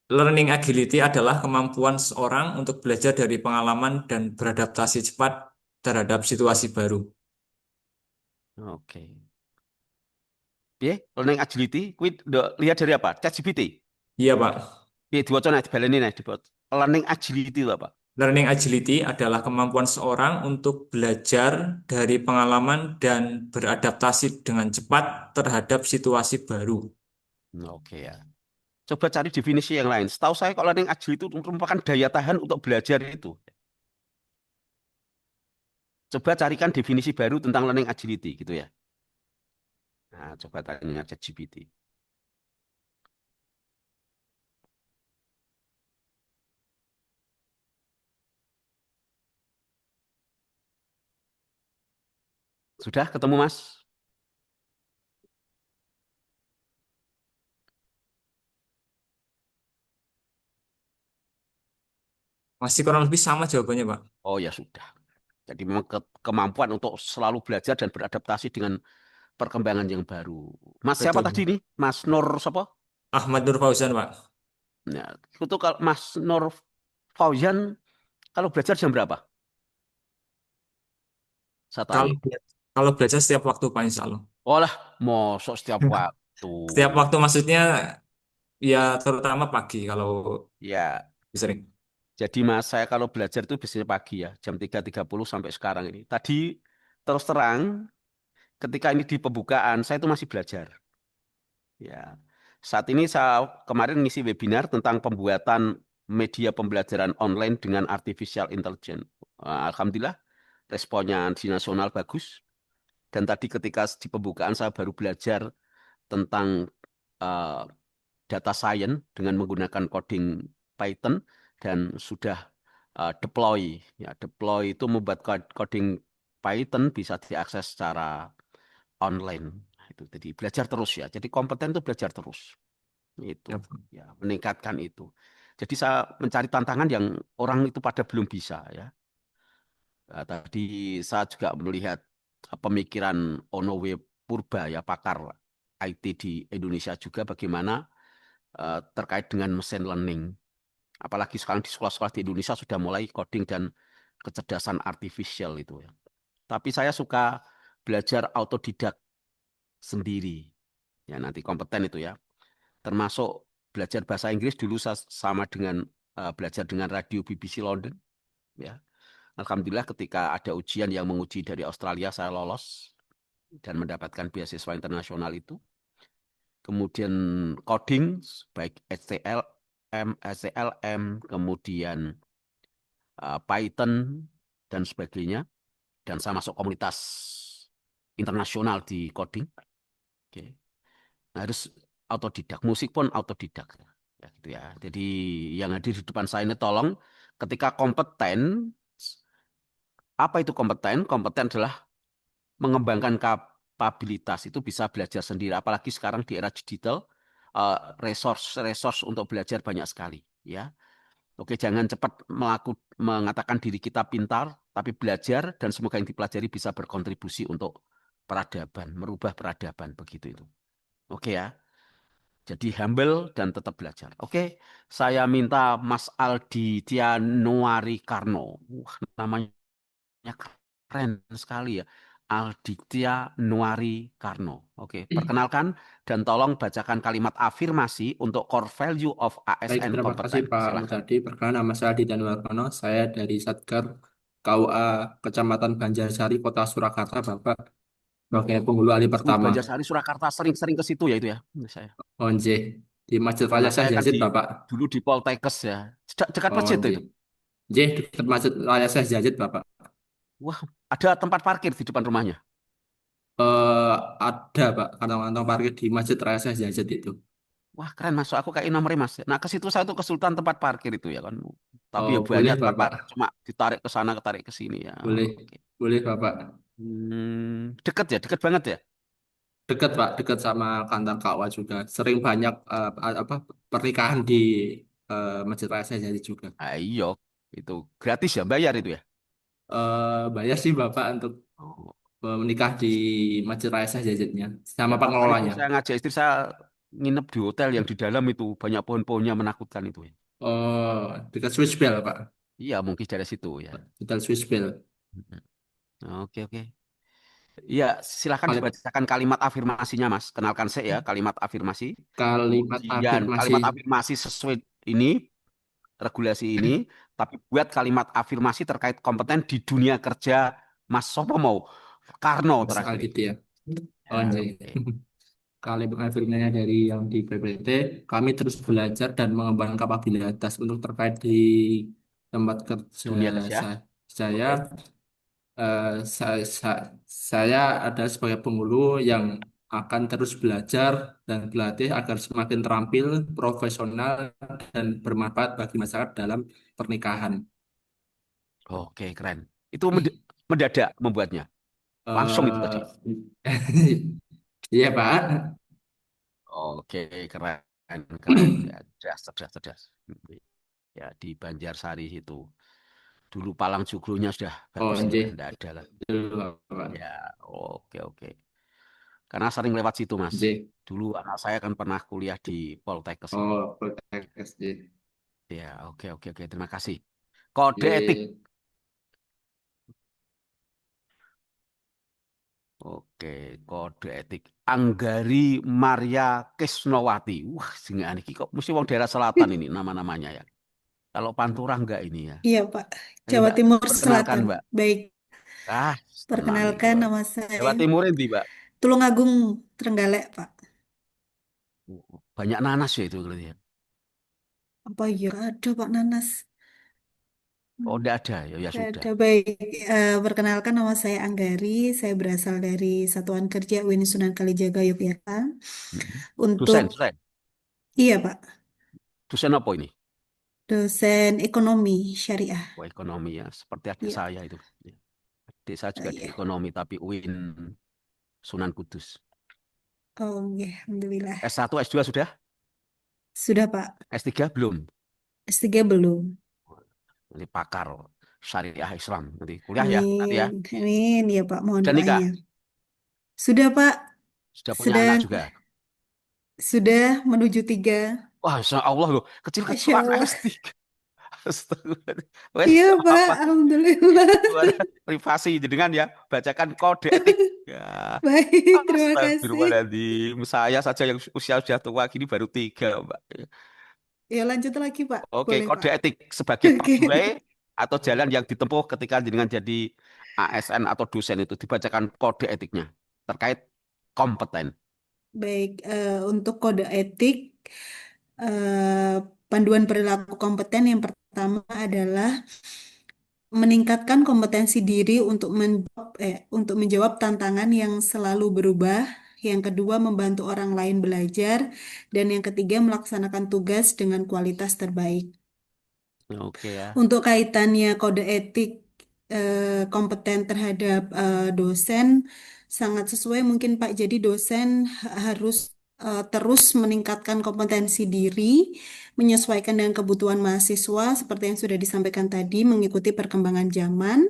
learning agility adalah kemampuan seorang untuk belajar dari pengalaman dan beradaptasi cepat terhadap situasi baru.
Oke. Oke, learning agility, kuwi lihat dari apa? ChatGPT.
Iya, Pak.
Piye diwaca nek dibaleni nek dibuat. Learning agility itu apa?
Learning agility adalah kemampuan seorang untuk belajar dari pengalaman dan beradaptasi dengan cepat terhadap situasi baru.
Oke ya. Coba cari definisi yang lain. Setahu saya kalau learning agility itu merupakan daya tahan untuk belajar itu. Coba carikan definisi baru tentang learning agility gitu ya. Nah, coba tanya ChatGPT. Sudah ketemu, Mas?
Masih kurang lebih sama jawabannya, Pak.
Oh ya sudah. Jadi memang kemampuan untuk selalu belajar dan beradaptasi dengan perkembangan yang baru. Mas siapa
Betul.
tadi nih? Mas Nur siapa?
Ahmad Nur Fauzan, Pak.
Nah, itu kalau Mas Nur Fauzan kalau belajar jam berapa? Saya
Kalau
tanya.
kalau belajar setiap waktu, Pak, insya Allah.
Oh lah, mosok setiap waktu.
Setiap waktu maksudnya ya terutama pagi kalau
Ya,
sering.
Jadi Mas, saya kalau belajar itu biasanya pagi ya, jam 3.30 sampai sekarang ini. Tadi terus terang, ketika ini di pembukaan, saya itu masih belajar. Ya, saat ini saya kemarin ngisi webinar tentang pembuatan media pembelajaran online dengan artificial intelligence. Alhamdulillah, responnya di nasional bagus. Dan tadi ketika di pembukaan saya baru belajar tentang eh, data science dengan menggunakan coding Python dan sudah deploy. Ya, deploy itu membuat coding Python bisa diakses secara online. Nah, itu jadi belajar terus ya. Jadi kompeten itu belajar terus. Itu
Ya,
ya, meningkatkan itu. Jadi saya mencari tantangan yang orang itu pada belum bisa ya. Nah, tadi saya juga melihat pemikiran Onowe Purba ya, pakar IT di Indonesia juga bagaimana terkait dengan mesin learning. Apalagi sekarang di sekolah-sekolah di Indonesia sudah mulai coding dan kecerdasan artifisial itu ya. Tapi saya suka belajar autodidak sendiri. Ya nanti kompeten itu ya. Termasuk belajar bahasa Inggris dulu saya sama dengan belajar dengan radio BBC London ya. Alhamdulillah ketika ada ujian yang menguji dari Australia saya lolos dan mendapatkan beasiswa internasional itu. Kemudian coding baik HTML, kemudian Python dan sebagainya. Dan saya masuk komunitas internasional di coding. Oke. Nah, harus autodidak. Musik pun autodidak. Ya, gitu ya. Jadi yang hadir di depan saya ini tolong ketika kompeten, apa itu kompeten? Kompeten adalah mengembangkan kapabilitas itu bisa belajar sendiri. Apalagi sekarang di era digital, resource untuk belajar banyak sekali. Ya, oke, jangan cepat mengatakan diri kita pintar, tapi belajar dan semoga yang dipelajari bisa berkontribusi untuk peradaban, merubah peradaban begitu itu. Oke ya. Jadi humble dan tetap belajar. Oke, saya minta Mas Aldi Tianuari Karno. Namanya keren sekali ya. Alditya Nuari Karno. Oke, perkenalkan dan tolong bacakan kalimat afirmasi untuk core value of
Baik,
ASN
terima kasih
kompeten.
Pak
Silakan.
Muzadi. Perkenalkan nama saya Adi Warmono. Saya dari Satker KUA Kecamatan Banjarsari, Kota Surakarta, Bapak. Sebagai penghulu alih pertama.
Banjarsari Surakarta sering-sering ke situ ya itu ya. Saya.
Onje di Masjid
Karena
Raya
saya
Syekh
kan
Yazid, Bapak.
dulu di Poltekkes ya. Dekat masjid
Onje.
itu.
J dekat Masjid Raya Syekh Yazid, Bapak.
Wah, ada tempat parkir di depan rumahnya.
Ada Pak, kantong-kantong parkir di Masjid Raya Syekh Yazid itu.
Wah, keren masuk aku kayak nomornya Mas. Nah, ke situ saya tuh kesulitan tempat parkir itu ya kan. Tapi ya
Boleh
banyak tempat
Bapak.
parkir cuma ditarik ke sana, ketarik ke sini ya.
Boleh.
Oke.
Boleh Bapak.
Dekat ya, dekat banget ya.
Dekat Pak, dekat sama kantor KUA juga. Sering banyak apa pernikahan di Masjid Raya Syekh Yazid juga.
Ayo, itu gratis ya, bayar itu ya.
Bayar sih Bapak untuk
Oh.
menikah di Masjid Raya Syekh Yazidnya sama
Ya, kemarin itu
pengelolanya.
saya ngajak istri saya nginep di hotel yang di dalam itu banyak pohon-pohonnya menakutkan itu ya.
Dekat Swiss Bell Pak.
Iya, mungkin dari situ ya.
Hotel Swiss Bell.
Oke, oke. Iya, silakan
Kali-
dibacakan kalimat afirmasinya, Mas. Kenalkan saya ya, kalimat afirmasi.
Kalimat
Kemudian
afirmasi.
kalimat afirmasi sesuai ini, regulasi ini, tapi buat kalimat afirmasi terkait kompeten di dunia kerja Mas Sopo mau. Karno
Mas
terakhir
Aldi
itu.
ya.
Ya, oke.
Kalimat afirmasinya dari yang di PPT, kami terus belajar dan mengembangkan kapabilitas untuk terkait di tempat kerja
Dunia kerja.
saya.
Oke.
Saya adalah sebagai penghulu yang akan terus belajar dan berlatih agar semakin terampil, profesional, dan bermanfaat bagi masyarakat dalam pernikahan.
Oke, keren. Itu mendadak membuatnya. Langsung itu tadi.
Iya, Pak.
Oke, keren, keren. Ya, cerdas, cerdas. Ya, di Banjarsari itu. Dulu Palang Joglonya sudah bagus itu
Nggih.
kan, tidak ada lagi.
Dulu, Pak.
Ya, oke, oke. Karena sering lewat situ, Mas.
Nggih.
Dulu anak saya kan pernah kuliah di Poltekkes itu.
Poltekkes, nggih.
Ya, oke, oke, oke. Terima kasih. Kode
Nggih.
etik. Oke, kode etik. Anggari Maria Krisnowati. Wah, singa ini kok mesti wong daerah selatan ini nama-namanya ya. Kalau Pantura enggak ini ya.
Iya, Pak.
Ayo
Jawa
Mbak,
Timur
perkenalkan
Selatan.
Mbak.
Baik,
Tenang itu.
perkenalkan nama
Jawa
saya
Timur ini Mbak.
Tulungagung Trenggalek, Pak.
Banyak nanas ya itu berarti ya.
Apa ya ada Pak Nanas?
Oh, enggak ada ya, ya
Tidak
sudah.
ada. Baik, perkenalkan nama saya Anggari. Saya berasal dari Satuan Kerja UIN Sunan Kalijaga Yogyakarta. Untuk,
Dosen.
iya Pak,
Dosen apa ini?
dosen ekonomi syariah.
Oh, ekonomi ya, seperti adik
Iya.
saya itu. Adik saya juga di
Iya.
ekonomi tapi UIN Sunan Kudus.
Oh, iya, Alhamdulillah.
S1, S2 sudah?
Sudah Pak.
S3 belum?
S3 belum.
Nanti pakar syariah Islam nanti kuliah ya nanti ya.
Amin. Amin ya Pak, mohon
Sudah nikah?
doanya. Sudah Pak,
Sudah punya anak juga?
sudah menuju 3.
Wah, Insya Allah loh,
Masya
kecil-kecilan
Allah.
S3. Astagfirullah. Wes,
Iya
nggak
Pak,
apa-apa.
Alhamdulillah.
Itu ada privasi dengan ya, bacakan kode etik. Ya,
Baik, terima kasih.
astagfirullahaladzim. Saya saja yang usia sudah tua gini baru 3, Mbak.
Ya lanjut lagi Pak,
Oke,
boleh
kode
Pak.
etik sebagai
Oke.
pathway atau jalan yang ditempuh ketika dengan jadi ASN atau dosen itu dibacakan kode etiknya terkait kompeten.
Baik, untuk kode etik, panduan perilaku kompeten yang pertama adalah meningkatkan kompetensi diri untuk menjawab tantangan yang selalu berubah. Yang kedua, membantu orang lain belajar. Dan yang ketiga, melaksanakan tugas dengan kualitas terbaik.
Oke ya.
Untuk kaitannya kode etik kompeten terhadap dosen sangat sesuai mungkin Pak. Jadi dosen harus terus meningkatkan kompetensi diri, menyesuaikan dengan kebutuhan mahasiswa seperti yang sudah disampaikan tadi, mengikuti perkembangan zaman,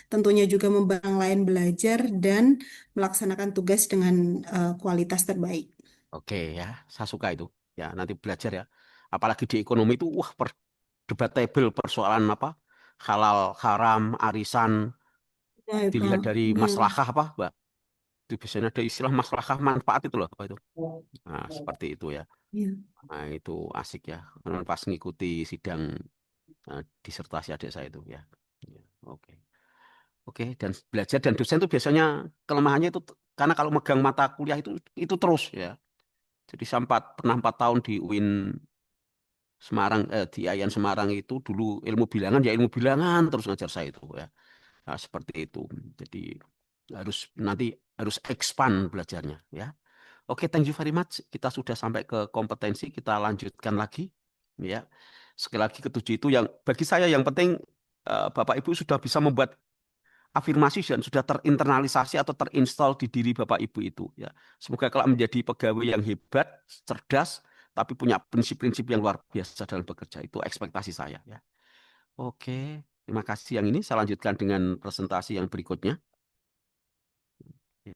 tentunya juga membantu orang lain belajar dan melaksanakan tugas dengan kualitas terbaik.
Oke ya, saya suka itu. Ya, nanti belajar ya. Apalagi di ekonomi itu wah debatable persoalan apa? Halal, haram, arisan,
Ya,
dilihat
Pak.
dari
Ya.
maslahah apa, Mbak? Itu biasanya ada istilah maslahah manfaat itu loh, apa itu? Nah, seperti itu ya.
Ya.
Nah, itu asik ya. Karena pas ngikuti sidang disertasi adik saya itu ya. Ya, oke. Oke, dan belajar dan dosen itu biasanya kelemahannya itu karena kalau megang mata kuliah itu terus ya. Jadi pernah 4 tahun di UIN Semarang, di IAIN Semarang itu dulu ilmu bilangan ya ilmu bilangan terus ngajar saya itu ya. Nah, seperti itu. Jadi nanti harus expand belajarnya ya. Oke, thank you very much. Kita sudah sampai ke kompetensi, kita lanjutkan lagi ya. Sekali lagi ketujuh itu yang bagi saya yang penting Bapak Ibu sudah bisa membuat afirmasi dan sudah terinternalisasi atau terinstall di diri Bapak Ibu itu ya. Semoga kelak menjadi pegawai yang hebat, cerdas, tapi punya prinsip-prinsip yang luar biasa dalam bekerja. Itu ekspektasi saya ya. Oke, terima kasih yang ini. Saya lanjutkan dengan presentasi yang berikutnya.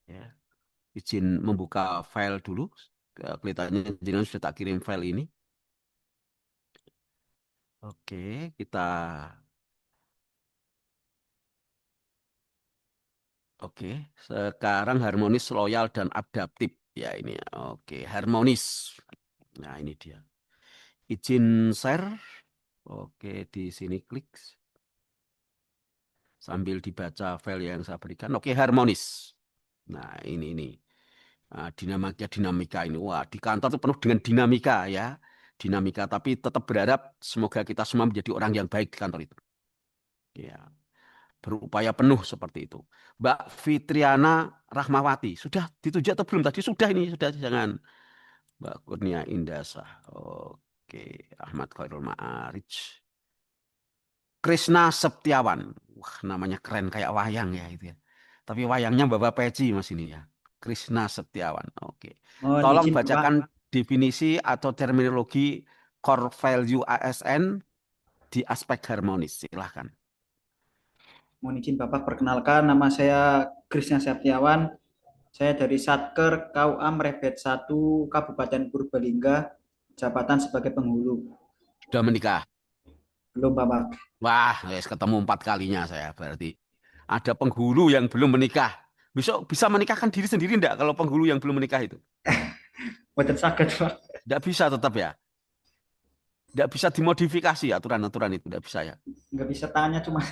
Ya. Izin membuka file dulu. Kelihatannya jenengan sudah tak kirim file ini. Oke, kita Oke, sekarang harmonis, loyal, dan adaptif. Ya ini, oke, harmonis. Nah ini dia. Izin share. Oke, di sini klik. Sambil dibaca file yang saya berikan. Oke, harmonis. Nah ini. Nah, dinamika ini. Wah, di kantor itu penuh dengan dinamika ya. Dinamika, tapi tetap berharap semoga kita semua menjadi orang yang baik di kantor itu. Ya. Berupaya penuh seperti itu. Mbak Fitriana Rahmawati, sudah dituju atau belum? Tadi sudah ini, sudah jangan. Mbak Kurnia Indasah, oke. Ahmad Khairul Ma'arij. Krisna Septiawan, wah namanya keren kayak wayang ya itu ya. Tapi wayangnya Bapak Peci mas ini ya. Krisna Septiawan, oke. Tolong bacakan definisi atau terminologi core value ASN di aspek harmonis, silahkan.
Mohon izin Bapak perkenalkan, nama saya Krisna Septiawan. Saya dari Satker KUA Merebet 1 Kabupaten Purbalingga, jabatan sebagai penghulu.
Sudah menikah?
Belum Bapak.
Wah, ketemu 4 kalinya saya berarti. Ada penghulu yang belum menikah. Besok bisa menikahkan diri sendiri enggak kalau penghulu yang belum menikah itu?
Boten saged, Pak.
Enggak bisa tetap ya? Tidak bisa dimodifikasi aturan-aturan itu, tidak bisa ya.
Nggak bisa tanya cuma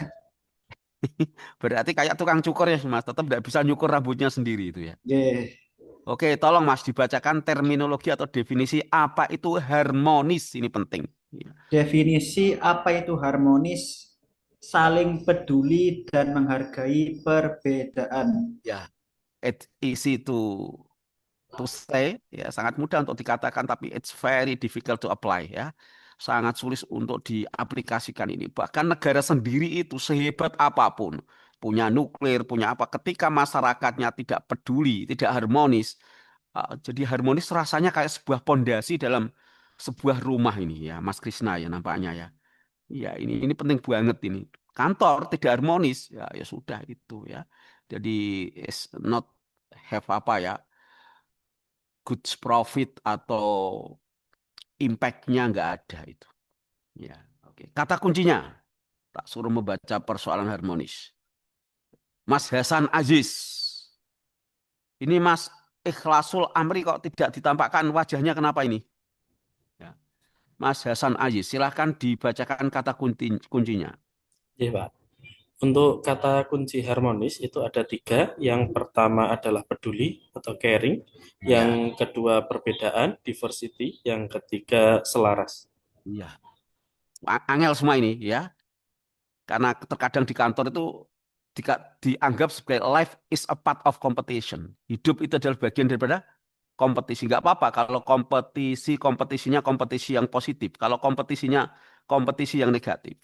Berarti kayak tukang cukur ya Mas, tetap tidak bisa nyukur rambutnya sendiri itu ya.
Ye.
Oke, tolong Mas dibacakan terminologi atau definisi apa itu harmonis, ini penting. Ya.
Definisi apa itu harmonis? Saling peduli dan menghargai perbedaan.
Ya, it's easy to say, ya sangat mudah untuk dikatakan, tapi it's very difficult to apply ya. Sangat sulit untuk diaplikasikan ini. Bahkan negara sendiri itu sehebat apapun, punya nuklir, punya apa, ketika masyarakatnya tidak peduli, tidak harmonis, jadi harmonis rasanya kayak sebuah pondasi dalam sebuah rumah ini ya, Mas Krisna ya nampaknya ya. Iya, ini penting banget ini. Kantor tidak harmonis, ya ya sudah itu ya. Jadi is not have apa ya, good profit atau impact-nya nggak ada itu. Ya, oke. Kata kuncinya, tak suruh membaca persoalan harmonis. Mas Hasan Aziz, ini Mas Ikhlasul Amri kok tidak ditampakkan wajahnya, kenapa ini? Ya. Mas Hasan Aziz, silahkan dibacakan kata kuncinya.
Iya, Pak. Untuk kata kunci harmonis itu ada 3. Yang pertama adalah peduli atau caring. Yang kedua perbedaan, diversity. Yang ketiga selaras.
Iya. Angel semua ini ya. Karena terkadang di kantor itu dianggap sebagai life is a part of competition. Hidup itu adalah bagian daripada kompetisi. Nggak apa-apa kalau kompetisinya kompetisi yang positif. Kalau kompetisinya kompetisi yang negatif.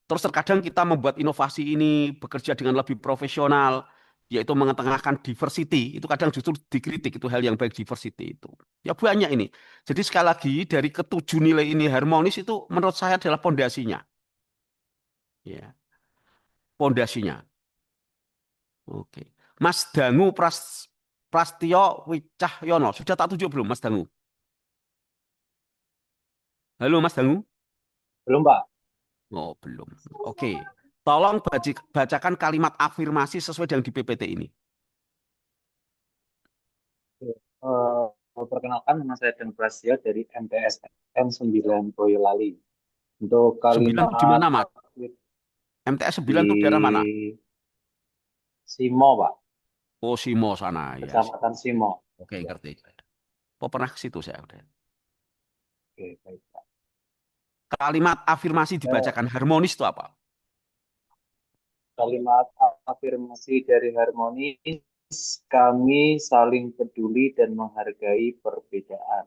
Terus terkadang kita membuat inovasi ini bekerja dengan lebih profesional, yaitu mengetengahkan diversity. Itu kadang justru dikritik, itu hal yang baik diversity itu. Ya banyak ini. Jadi sekali lagi dari ketujuh nilai ini harmonis itu menurut saya adalah pondasinya. Ya, pondasinya. Oke. Mas Dangu Prastio Wicahyono, sudah tak tunjuk belum Mas Dangu? Halo Mas Dangu?
Belum, Pak.
Oh, belum. Oke. Tolong bacakan kalimat afirmasi sesuai dengan di PPT ini.
Perkenalkan, nama saya Dan Prastia dari MTSN 9 Boyolali. Untuk
9
kalimat
di mana, Mas? MTS 9 itu daerah mana?
Simo, Pak.
Oh, Simo sana. Ya.
Kecamatan Simo.
Oke, ngerti. Oh, pernah ke situ saya udah.
Oke, baik, Pak.
Kalimat afirmasi dibacakan harmonis itu apa?
Kalimat afirmasi dari harmonis, kami saling peduli dan menghargai perbedaan.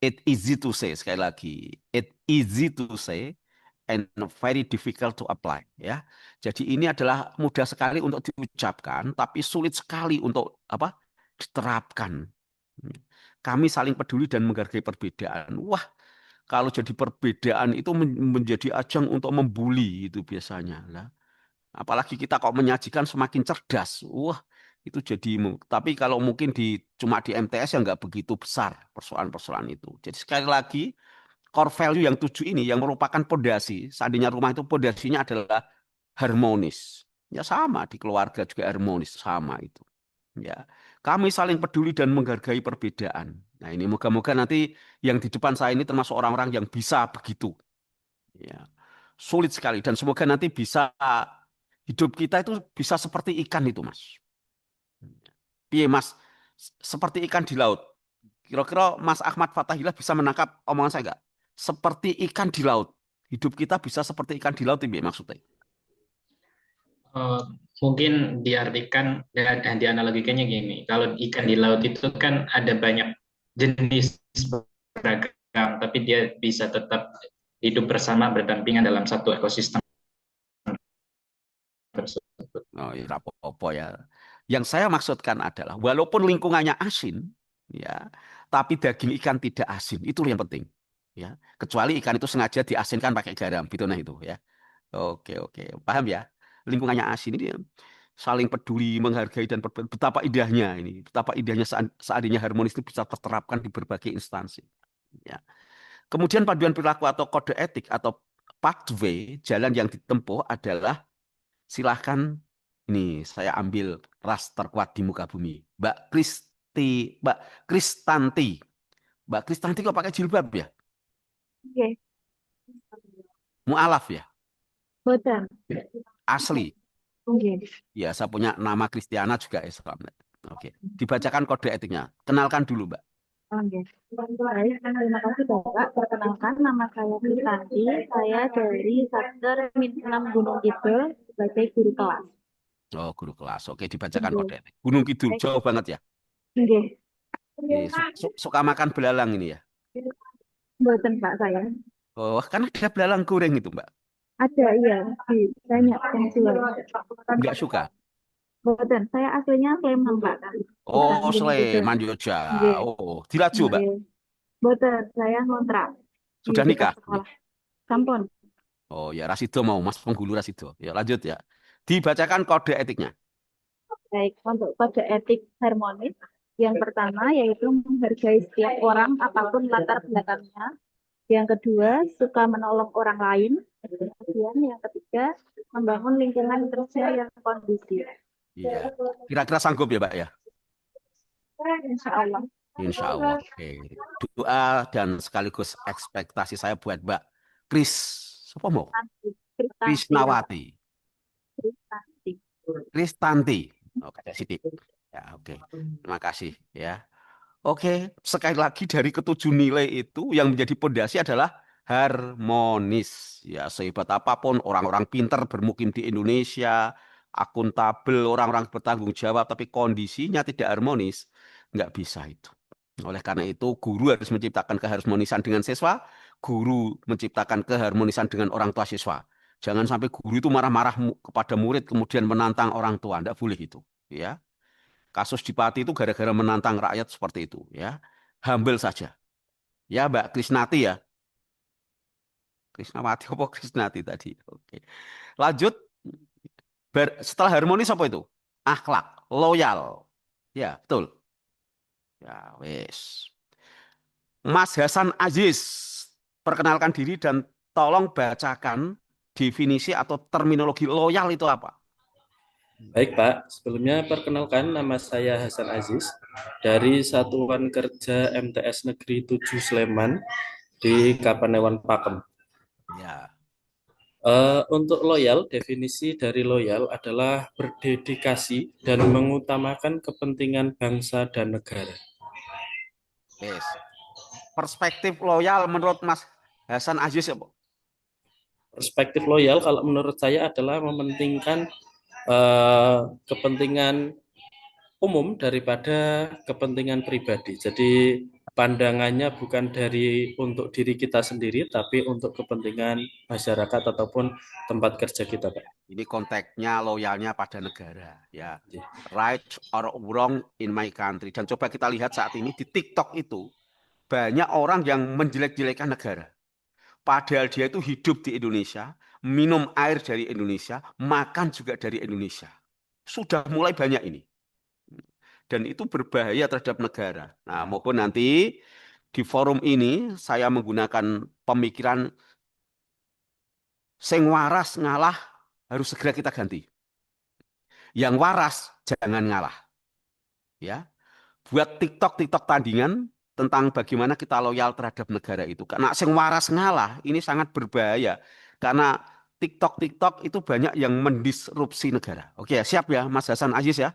It easy to say, sekali lagi. It easy to say and very difficult to apply. Ya, jadi ini adalah mudah sekali untuk diucapkan, tapi sulit sekali untuk apa? Diterapkan. Kami saling peduli dan menghargai perbedaan. Wah, kalau jadi perbedaan itu menjadi ajang untuk membuli itu biasanya lah. Apalagi kita kok menyajikan semakin cerdas. Wah, itu jadi, tapi kalau mungkin cuma di MTS ya nggak begitu besar persoalan-persoalan itu. Jadi sekali lagi, core value yang 7 ini yang merupakan pondasi. Seandainya rumah itu pondasinya adalah harmonis. Ya sama, di keluarga juga harmonis, sama itu. Ya, kami saling peduli dan menghargai perbedaan. Nah, ini moga-moga nanti yang di depan saya ini termasuk orang-orang yang bisa begitu. Ya, sulit sekali dan semoga nanti bisa hidup kita itu bisa seperti ikan itu, Mas. Iya, Mas, seperti ikan di laut. Kira-kira Mas Ahmad Fatahillah bisa menangkap omongan saya nggak? Seperti ikan di laut. Hidup kita bisa seperti ikan di laut, ini maksudnya.
Mungkin diartikan dan dianalogikannya gini, kalau ikan di laut itu kan ada banyak jenis beragam, tapi dia bisa tetap hidup bersama berdampingan dalam satu ekosistem tersebut.
Oh, ya, apa-apa ya. Yang saya maksudkan adalah walaupun lingkungannya asin, ya, tapi daging ikan tidak asin, itu yang penting. Ya, kecuali ikan itu sengaja diasinkan pakai garam, gitu nah itu ya. Oke, paham ya? Lingkungannya asin ini saling peduli, menghargai dan betapa indahnya ini, betapa indahnya seandainya harmonis itu bisa terterapkan di berbagai instansi. Ya. Kemudian panduan perilaku atau kode etik atau pathway jalan yang ditempuh adalah silahkan ini saya ambil ras terkuat di muka bumi, Mbak Kristanti kok pakai jilbab ya?
Oke.
Mu'alaf ya,
Boten.
asli.
Nggih.
Ya, saya punya nama Kristiana juga Islam. Oke, dibacakan kode etiknya. Kenalkan dulu, Mbak.
Oke. Baik, terima kasih Bapak. Perkenalkan, nama saya Kristanti. Saya dari Satker Min 6 Gunung Kidul sebagai guru kelas.
Oh, guru kelas. Oke, dibacakan
Nggih.
kode etik. Gunung Kidul,
Baik.
jauh banget ya.
Nggih.
Oke, suka makan belalang ini ya.
Boten Pak saya.
Oh, kan ada belalang goreng itu, Mbak.
Ada iya, banyak yang jual.
Nggak suka.
Boten, saya aslinya Sleman Pak. Bukan
Oh,
Gunung Kidul.
Sleman Jogja.
Nggih.
Oh, di Laju, Mbak.
Nggih. Boten, saya ngontrak di
Sudah
dekat
nikah?
sekolah. Sampun.
Oh, ya Rasido mau, Mas Penghulu Rasido. Ya, lanjut ya. Dibacakan kode etiknya.
Baik, untuk kode etik harmonis, yang pertama yaitu menghargai setiap orang apapun latar belakangnya. Yang kedua, suka menolong orang lain. Kemudian yang ketiga, membangun lingkungan kerja yang kondusif.
Iya. Kira-kira sanggup ya, Mbak ya?
Insya Allah.
Insya Allah. Oke. Doa dan sekaligus ekspektasi saya buat Mbak Kris. Siapa mau? Krisnawati. Kristanti. Oke, Siti. Ya, oke. Terima kasih ya. Oke, sekali lagi dari ketujuh nilai itu yang menjadi pondasi adalah harmonis. Ya, sehebat apapun orang-orang pintar bermukim di Indonesia, akuntabel, orang-orang bertanggung jawab, tapi kondisinya tidak harmonis, nggak bisa itu. Oleh karena itu, guru harus menciptakan keharmonisan dengan siswa, guru menciptakan keharmonisan dengan orang tua siswa. Jangan sampai guru itu marah-marah kepada murid kemudian menantang orang tua, nggak boleh itu. Ya. Kasus di Pati itu gara-gara menantang rakyat seperti itu, ya. Humble saja. Ya, Mbak Krisnati ya. Krisnawati apa Krisnati tadi? Oke. Lanjut. Setelah harmonis apa itu? Akhlak, loyal. Ya, betul. Ya, wes. Mas Hasan Aziz, perkenalkan diri dan tolong bacakan definisi atau terminologi loyal itu apa?
Baik Pak, sebelumnya perkenalkan nama saya Hasan Aziz dari Satuan Kerja MTS Negeri 7 Sleman di Kapanewon Pakem.
Ya.
Untuk loyal, definisi dari loyal adalah berdedikasi dan mengutamakan kepentingan bangsa dan negara.
Yes. Perspektif loyal menurut Mas Hasan Aziz apa?
Perspektif loyal kalau menurut saya adalah mementingkan kepentingan umum daripada kepentingan pribadi. Jadi pandangannya bukan dari untuk diri kita sendiri, tapi untuk kepentingan masyarakat ataupun tempat kerja kita, Pak.
Ini konteksnya loyalnya pada negara, ya. Right or wrong in my country. Dan coba kita lihat saat ini di TikTok itu banyak orang yang menjelek-jelekan negara. Padahal dia itu hidup di Indonesia, minum air dari Indonesia, makan juga dari Indonesia. Sudah mulai banyak ini. Dan itu berbahaya terhadap negara. Nah, mohon nanti di forum ini saya menggunakan pemikiran sing waras ngalah harus segera kita ganti. Yang waras jangan ngalah. Ya. Buat TikTok tandingan tentang bagaimana kita loyal terhadap negara itu. Karena sing waras ngalah ini sangat berbahaya. Karena TikTok itu banyak yang mendisrupsi negara. Oke, siap ya Mas Hasan Aziz ya?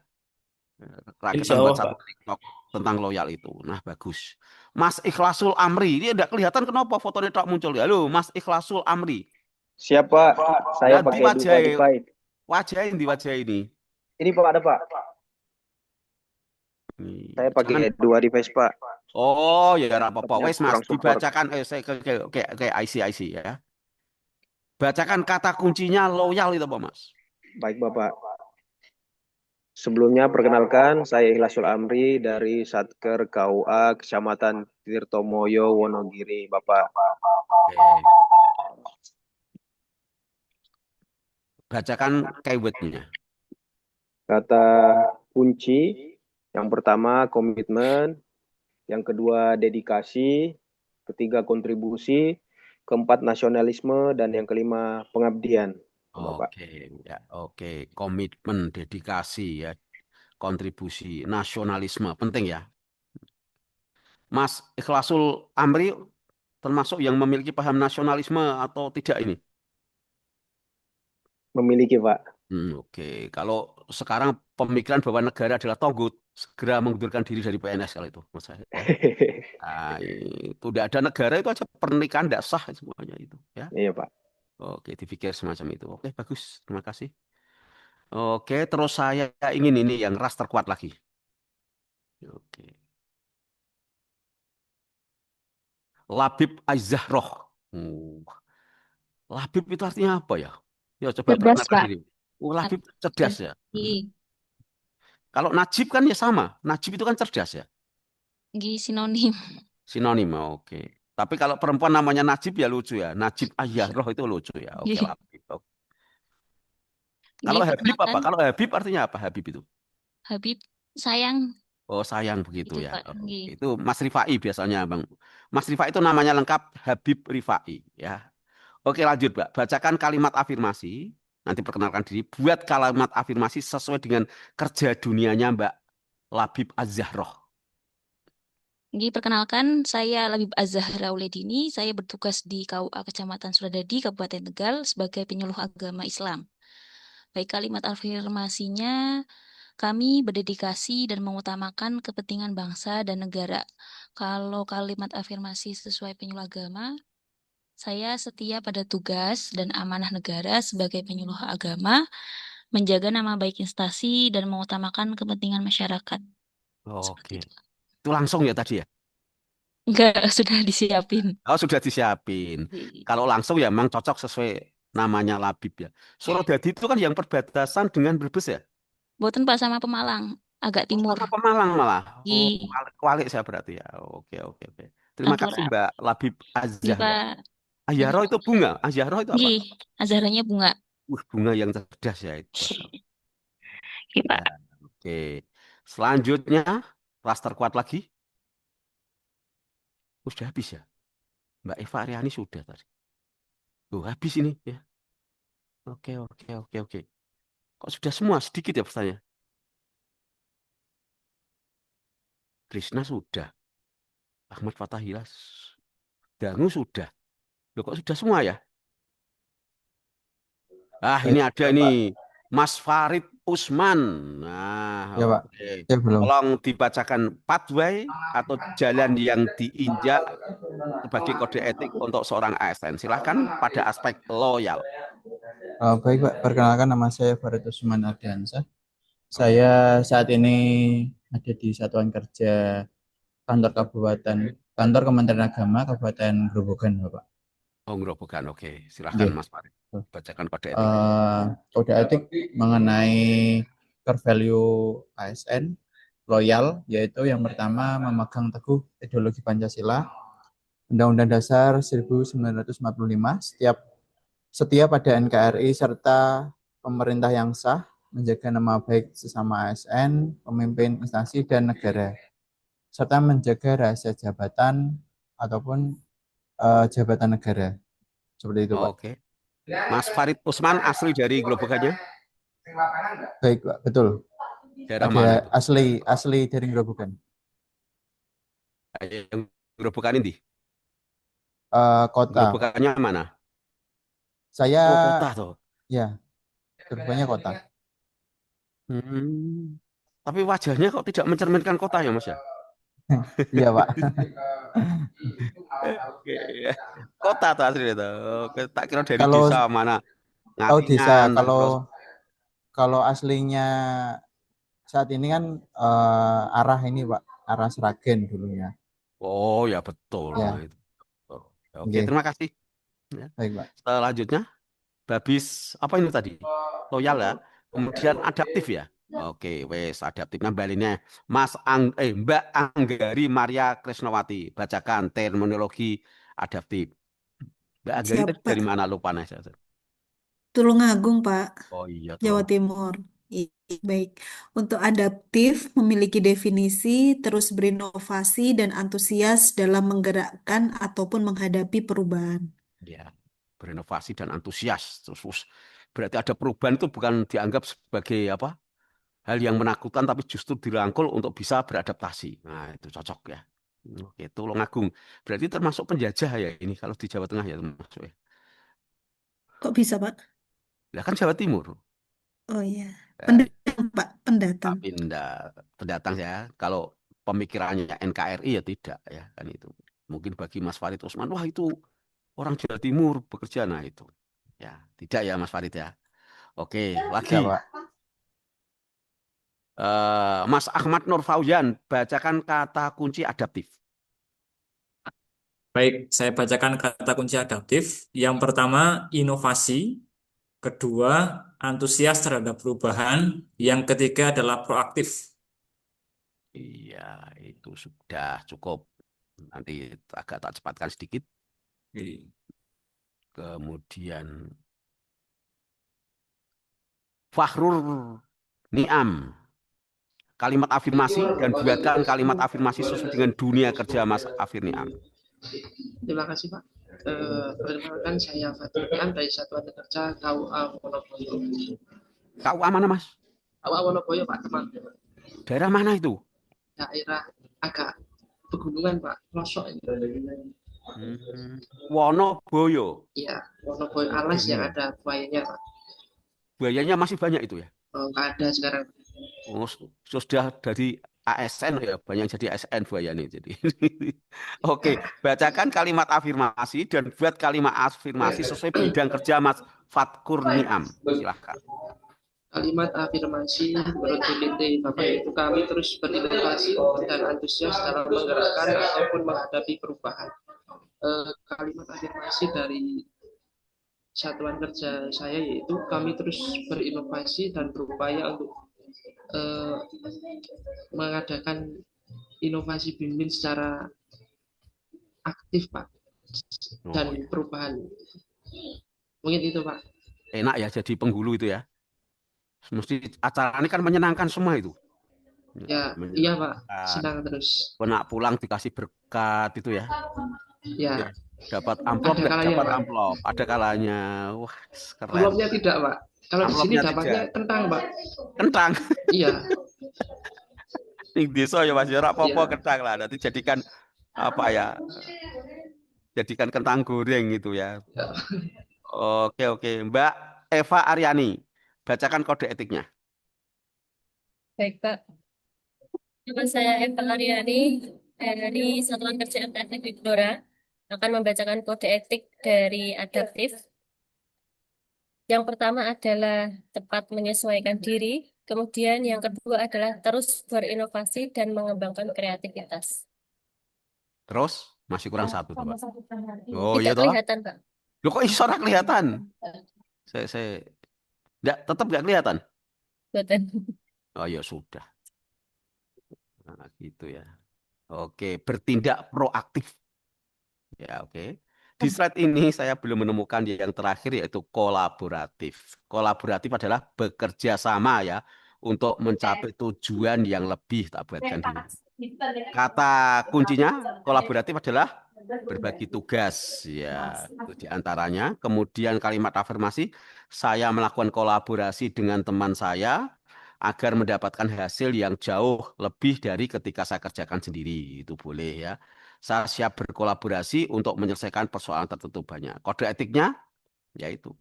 Insya
Rakyat buat
Allah,
satu
Pak.
TikTok tentang loyal itu. Nah, bagus. Mas Ikhlasul Amri, ini tidak kelihatan kenapa fotonya tak muncul. Halo, Mas Ikhlasul Amri.
Siapa? Saya
Ganti
pakai dupa device.
wajah ini.
Ini Pak, ada Pak. Saya pakai dua device Pak.
Oh ya, apa-apa. Wes Mas,
Kurang support.
dibacakan. Oke, IC ya. Bacakan kata kuncinya loyal itu apa Mas?
Baik Bapak. Sebelumnya perkenalkan, saya Ikhlasul Amri dari Satker KUA Kecamatan Tirtomoyo, Wonogiri, Bapak.
Bacakan keywordnya.
Kata kunci, yang pertama komitmen, yang kedua dedikasi, ketiga kontribusi, keempat nasionalisme, dan yang kelima pengabdian. Bapak.
Oke. Komitmen, dedikasi ya, kontribusi, nasionalisme penting ya. Mas Ikhlasul Amri termasuk yang memiliki paham nasionalisme atau tidak ini?
memiliki, Pak.
Oke. Kalau sekarang pemikiran bahwa negara adalah togut, segera mengundurkan diri dari PNS kalau itu, Mas saya. Ya. Nah, itu tidak ada negara itu aja pernikahan tidak sah semuanya itu, ya.
Iya, Pak.
Oke, dipikir semacam itu. Oke, bagus. Terima kasih. Oke, terus saya ingin ini yang ras terkuat lagi. Oke. Labib Az-Zahroh. Labib itu artinya apa ya? Ya, coba
Cerdas,
perkenalkan
Pak.
diri. Labib cerdas
Cerdas.
ya. Kalau Najib kan ya sama. Najib itu kan cerdas ya.
Sinonim.
Sinonim, oke. Tapi kalau perempuan namanya Najib ya lucu ya. Najib Ayyaroh itu lucu ya. Oke,
Nggih.
Labib. Oke. Kalau Habib apa?
Perkenalkan,
Kalau Habib artinya apa? Habib itu?
Habib sayang
Oh, sayang begitu
itu
ya.
Pak.
Oke.
Nggih.
Itu Mas Rifai biasanya, Bang. Mas Rifai itu namanya lengkap Habib Rifai ya. Oke, lanjut, Mbak. Bacakan kalimat afirmasi. Nanti perkenalkan diri. Buat kalimat afirmasi sesuai dengan kerja dunianya Mbak Labib Az-Zahroh.
Nggih, perkenalkan saya Labib Az-Zahra Auledini. Saya bertugas di KUA Kecamatan Suradadi, Kabupaten Tegal sebagai penyuluh agama Islam. Baik, kalimat afirmasinya, kami berdedikasi dan mengutamakan kepentingan bangsa dan negara. Kalau kalimat afirmasi sesuai penyuluh agama, saya setia pada tugas dan amanah negara sebagai penyuluh agama, menjaga nama baik instansi dan mengutamakan kepentingan masyarakat.
Oke. Itu langsung ya tadi ya?
Enggak, sudah disiapin.
Oh, sudah disiapin. Kalau langsung ya memang cocok sesuai namanya Labib ya. Suradadi itu kan yang perbatasan dengan Brebes ya?
Boten Pak sama Pemalang, agak timur.
Sama Pemalang malah. Oh,
Di
kualik saya berarti ya. Oke, oke, oke. Terima kasih
antara
Mbak Labib
di
Az-Zahra.
Pak.
Ayaro itu bunga. Ayaro itu apa?
Nggih, azharanya bunga.
Bunga yang cerdas ya itu.
Nggih, Pak.
Ya, oke. Selanjutnya, kelas terkuat lagi. Sudah habis ya? Mbak Eva Aryani sudah tadi. Oh, habis ini ya. Oke, oke, oke, oke. Kok sudah semua? Sedikit ya pertanyaan. Krishna sudah. Ahmad Fatahillah. Dangu sudah. Loh, kok sudah semua ya? Ah, ini ada ini. Mas Farid Usman. Nah,
Ya, Pak.
oke.
Ya, belum.
Tolong dibacakan pathway atau jalan yang diinjak sebagai kode etik untuk seorang ASN. Silahkan pada aspek loyal.
Baik, Pak. Perkenalkan, nama saya Farid Usman Ardiansyah. Saya saat ini ada di Satuan Kerja Kantor Kementerian Agama Kabupaten Grobogan, Bapak.
Oh, Grobogan. Oke, silahkan
Nggih.
Mas Farid. Bacakan kode etik.
Kode etik mengenai core value ASN loyal, yaitu yang pertama memegang teguh ideologi Pancasila, Undang-Undang Dasar 1945, setia pada NKRI serta pemerintah yang sah, menjaga nama baik sesama ASN, pemimpin instansi dan negara, serta menjaga rahasia jabatan ataupun jabatan negara. Seperti itu, Pak.
Oke. Mas Farid Usman asli dari Grobogannya?
Baik, Pak, betul.
Daerah mana itu?
Asli dari Grobogan.
Yang Grobogan ini?
Kota.
Grobogannya mana?
Saya
Oh, kota tuh.
Ya, Grobogannya kota.
Tapi wajahnya kok tidak mencerminkan kota ya, Mas ya?
Iya, Pak.
Oke. Kota tuh asli itu. Oke, tak kira dari
Kalau
desa mana?
desa,
Ngatingan, terus
kalau aslinya saat ini kan arah ini, Pak, arah Sragen dulunya.
oh ya betul.
Ya.
Nah, itu. Oke,
Oke.
terima kasih. Ya.
Baik, Pak.
Selanjutnya, Babis apa ini tadi? Loyal ya. Kemudian adaptif ya. Oke, wes adaptifnya balinnya Mbak Anggari Maria Krisnawati. Bacakan terminologi adaptif. Mbak Anggari
Siap,
tadi
Pak.
dari mana lupa nih saya.
Tulungagung, Pak.
Oh iya,
Jawa
tolong.
Timur. Baik. Untuk adaptif memiliki definisi terus berinovasi dan antusias dalam menggerakkan ataupun menghadapi perubahan.
Ya, berinovasi dan antusias. Terus berarti ada perubahan itu bukan dianggap sebagai apa? Hal yang menakutkan tapi justru dirangkul untuk bisa beradaptasi. Nah, itu cocok ya. Oke, Tulungagung. Berarti termasuk penjajah ya ini kalau di Jawa Tengah ya termasuk ya.
Kok bisa, Pak?
Lah kan Jawa Timur.
Oh iya,
Ya,
pendatang Pak, pendatang.
pendatang ya. Kalau pemikirannya NKRI ya tidak ya kan itu. Mungkin bagi Mas Farid Usman, wah itu orang Jawa Timur bekerja, nah itu. Ya, tidak ya Mas Farid ya. Oke,
Ya,
lagi.
Pak.
Mas Ahmad Nur Fauyan, bacakan kata kunci adaptif.
Baik, saya bacakan kata kunci adaptif. Yang pertama, inovasi. Kedua, antusias terhadap perubahan. Yang ketiga adalah proaktif.
Iya, itu sudah cukup. Nanti agak tak cepatkan sedikit. Kemudian Fakhrur Niam. Kalimat afirmasi dan buatkan kalimat afirmasi sesuai dengan dunia kerja Mas Afir Niam.
Terima kasih Pak. Perkenalkan saya Fatikan dari Satuan Kerja KUA Wonoboyo.
KUA mana Mas?
KUA Wonoboyo Pak, teman.
Daerah mana itu?
Daerah agak pegunungan Pak, pelosok ini.
Wonoboyo.
Iya, Wonoboyo alas yang ada buayanya Pak.
Buayanya masih banyak itu ya?
Nggak ada sekarang.
Oh, sudah dari ASN ya, banyak jadi ASN buaya nih jadi. Oke, bacakan kalimat afirmasi dan buat kalimat afirmasi sesuai bidang kerja Mas Fatkur Niam. Silahkan.
Kalimat afirmasi menurut PPT Bapak itu kami terus berinovasi dan antusias dalam menggerakkan ataupun menghadapi perubahan. Kalimat afirmasi dari satuan kerja saya yaitu kami terus berinovasi dan berupaya untuk mengadakan inovasi bimbing secara aktif Pak dan perubahan. Mungkin itu Pak.
Enak ya jadi penghulu itu ya. Mesti acara ini kan menyenangkan semua itu.
Ya, iya Pak. Senang terus.
Kena pulang dikasih berkat itu ya.
Ya.
Dapat amplop, dapat amplop. Ada kalanya. Wah, keren.
Amplopnya tidak Pak. Kalau di sini dapatnya kentang Pak.
Kentang.
Iya.
Di desa ya Mas, ya apa-apa kentang lah. Nanti jadikan apa ya? Jadikan kentang goreng gitu ya. Oke. Mbak Eva Aryani, bacakan kode etiknya.
Baik, Pak. Nama saya Eva Aryani dari Satuan Kerja MTS Bidora akan membacakan kode etik dari adaptif. Yang pertama adalah tepat menyesuaikan diri. Kemudian yang kedua adalah terus berinovasi dan mengembangkan kreativitas.
Terus masih kurang satu tuh, Pak.
Oh iya toh? Kelihatan, Pak.
Loh kok iso ora kelihatan? Saya tetap nggak kelihatan.
Kelihatan.
Oh ya sudah. Nah, gitu ya. Oke, bertindak proaktif. Ya, oke. Di slide ini saya belum menemukan yang terakhir yaitu kolaboratif. Kolaboratif adalah bekerja sama ya untuk mencapai tujuan yang lebih, tak buatkan dulu. Kata kuncinya kolaboratif adalah berbagi tugas ya, itu diantaranya. Kemudian kalimat afirmasi, saya melakukan kolaborasi dengan teman saya agar mendapatkan hasil yang jauh lebih dari ketika saya kerjakan sendiri. Itu boleh ya. Saya siap berkolaborasi untuk menyelesaikan persoalan tertentu banyak. Kode etiknya yaitu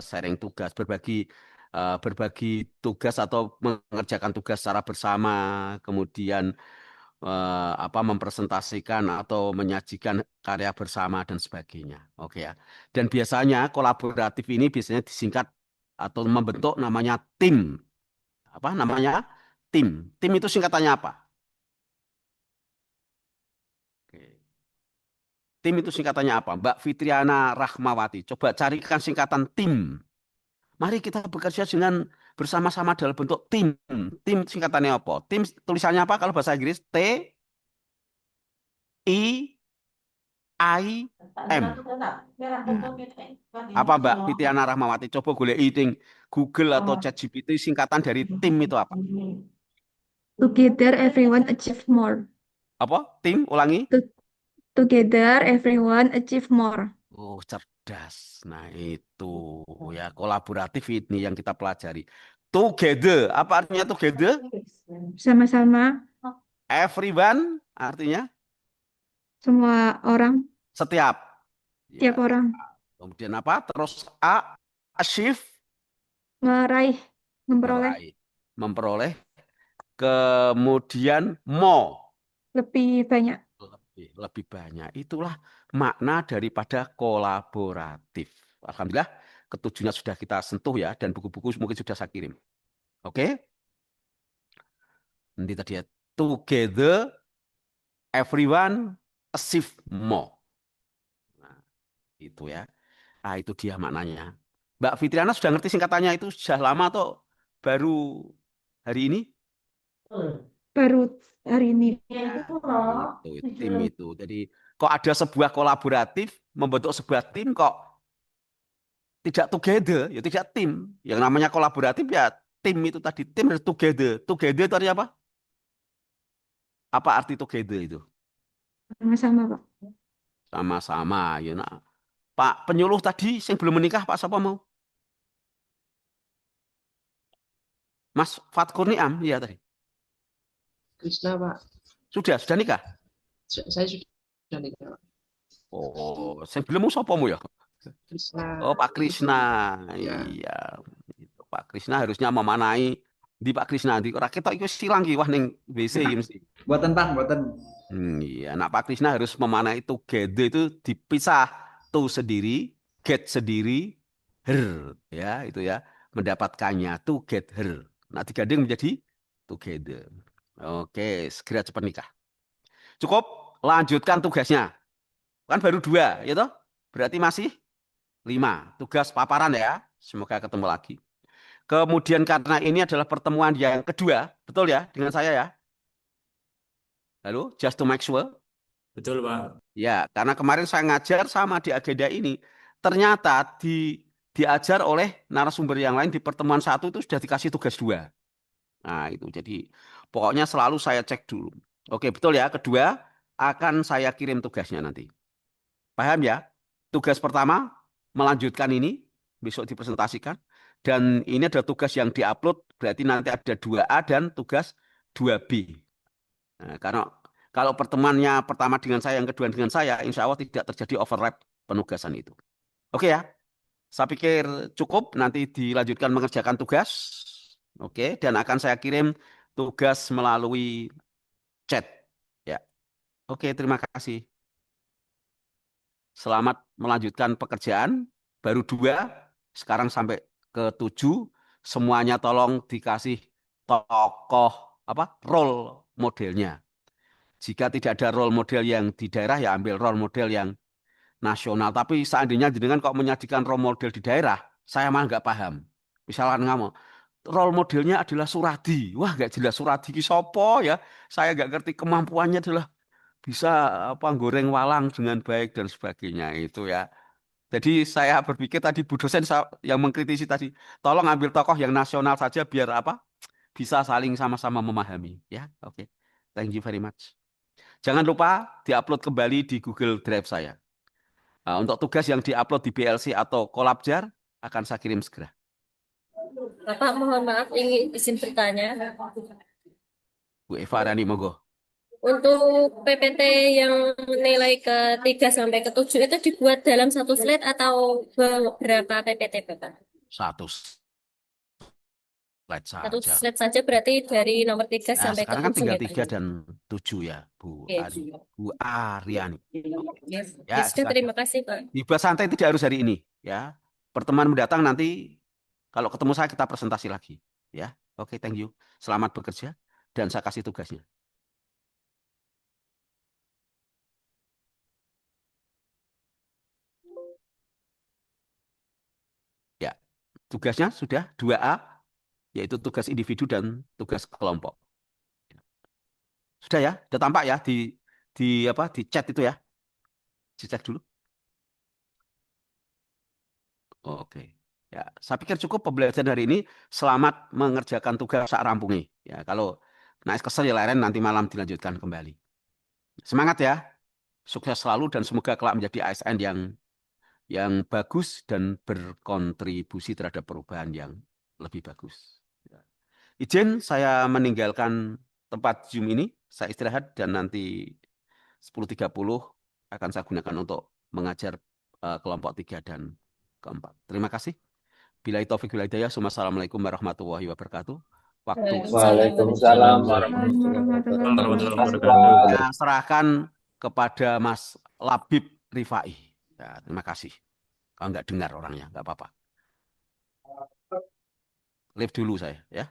sharing tugas, berbagi tugas atau mengerjakan tugas secara bersama, kemudian mempresentasikan atau menyajikan karya bersama dan sebagainya. Oke ya. Dan biasanya kolaboratif ini biasanya disingkat atau membentuk namanya tim. Apa namanya? Tim. Tim itu singkatannya apa? Tim itu singkatannya apa? Mbak Fitriana Rahmawati. Coba carikan singkatan tim. Mari kita bekerja dengan bersama-sama dalam bentuk tim. Tim singkatannya apa? Tim tulisannya apa kalau bahasa Inggris? T-I-M. Apa Mbak Fitriana Rahmawati? Coba golek ting Google atau ChatGPT singkatan dari tim itu apa?
Together everyone achieve more.
Apa? Tim, ulangi.
Together everyone achieve more.
Oh, cerdas. Nah, itu ya kolaboratif ini yang kita pelajari. Together, apa artinya together?
Sama-sama.
Everyone artinya?
Semua orang.
Setiap.
Setiap orang.
Kemudian apa? Terus achieve.
Meraih, memperoleh
meraih, memperoleh, kemudian
lebih banyak.
lebih banyak. Itulah makna daripada kolaboratif. Alhamdulillah, ketujuhnya sudah kita sentuh ya, dan buku-buku mungkin sudah saya kirim. Oke? Nanti tadi ya, together, everyone, achieve more. Nah, itu ya. Ah, itu dia maknanya. Mbak Fitriana sudah ngerti singkatannya itu sudah lama atau baru hari ini?
Baru hari ini.
Itu tim itu. Jadi kok ada sebuah kolaboratif membentuk sebuah tim kok tidak together, ya tidak tim. Yang namanya kolaboratif ya tim itu tadi, tim harus together. Together itu artinya apa? Apa arti together itu?
Sama-sama, Pak.
Sama-sama. Ya, nah. Pak penyuluh tadi yang belum menikah, Pak siapa mau? Mas Fatkur Niam, iya tadi.
Krishna, Pak.
Sudah nikah?
Saya sudah nikah, Pak.
Oh, saya belum mau siapa mu ya?
Krishna.
Oh, Pak Krishna.
Ya.
Iya. Itu, Pak Krishna harusnya memanai di Pak Krishna di rakyat itu silang ki wah ning WC iki mesti.
Buatan Pak, buatan.
Iya, nah Pak Krishna harus memanai together itu dipisah, to sendiri, get sendiri, her ya, itu ya, mendapatkannya to get her. Nah, digandeng menjadi together. Oke, segera cepat nikah. Cukup, lanjutkan tugasnya. Kan baru 2, ya toh? Berarti masih 5. Tugas paparan ya. Semoga ketemu lagi. Kemudian karena ini adalah pertemuan yang kedua, betul ya dengan saya ya? Halo, just to make sure.
Betul, Pak.
Ya, karena kemarin saya ngajar sama di agenda ini, ternyata diajar oleh narasumber yang lain di pertemuan 1 itu sudah dikasih tugas 2. Nah, itu jadi pokoknya selalu saya cek dulu. Oke, betul ya. Kedua, akan saya kirim tugasnya nanti. Paham ya? Tugas pertama, melanjutkan ini, besok dipresentasikan. Dan ini ada tugas yang diupload, berarti nanti ada 2A dan tugas 2B. Nah, karena kalau pertemuannya pertama dengan saya, yang kedua dengan saya, insya Allah tidak terjadi overlap penugasan itu. Oke ya, saya pikir cukup, nanti dilanjutkan mengerjakan tugas. Oke, dan akan saya kirim tugas melalui chat. Ya, oke, terima kasih. Selamat melanjutkan pekerjaan. Baru 2, sekarang sampai ke 7. Semuanya tolong dikasih tokoh role modelnya. Jika tidak ada role model yang di daerah, ya ambil role model yang nasional. Tapi seandainya jenengan kok menyajikan role model di daerah, saya malah nggak paham. Misalkan kamu, role modelnya adalah Suradi. Wah, nggak jelas Suradi ki sopo ya. Saya nggak ngerti kemampuannya adalah bisa goreng walang dengan baik dan sebagainya itu ya. Jadi saya berpikir tadi Bu dosen yang mengkritisi tadi, tolong ambil tokoh yang nasional saja biar bisa saling sama-sama memahami ya. Oke. Thank you very much. Jangan lupa diupload kembali di Google Drive saya. Nah, untuk tugas yang diupload di BLC atau Kolabjar akan saya kirim segera.
Bapak, mohon maaf, ingin izin bertanya.
Bu Eva Rani, monggo.
Untuk PPT yang nilai ke-3 sampai ke-7 itu dibuat dalam satu slide atau beberapa PPT, Bapak?
Satu slide
Satu
saja.
slide saja berarti dari nomor 3
Nah,
sampai
sekarang kan
ke-7
tinggal
ya,
3
Pak?
dan 7 ya, Bu
Oke.
Bu Aryani.
Yes.
Ya,
Ya sudah, terima kasih, Pak.
dibahas santai tidak harus hari ini ya. Pertemuan mendatang nanti kalau ketemu saya kita presentasi lagi ya. Oke, thank you. Selamat bekerja dan saya kasih tugasnya. Ya, tugasnya sudah 2A, yaitu tugas individu dan tugas kelompok. Sudah ya, sudah tampak ya di chat itu ya. Dicek dulu. Oke. Ya, saya pikir cukup pembelajaran hari ini. Selamat mengerjakan tugas sak rampungi. Ya, kalau naik kesel ya leren nanti malam dilanjutkan kembali. Semangat ya. Sukses selalu dan semoga kelak menjadi ASN yang bagus dan berkontribusi terhadap perubahan yang lebih bagus. Ya. Izin saya meninggalkan tempat Zoom ini. Saya istirahat dan nanti 10.30 akan saya gunakan untuk mengajar kelompok 3 dan keempat. Terima kasih. Billahi taufik wal hidayah. Assalamualaikum warahmatullahi wabarakatuh. Waktu
Waalaikumsalam
Warahmatullahi
Warahmatullahi
wabarakatuh.
wabarakatuh.
saya serahkan kepada Mas Labib Rifai. Ya, terima kasih. Kalau nggak dengar orangnya, nggak apa-apa. Live dulu saya, ya.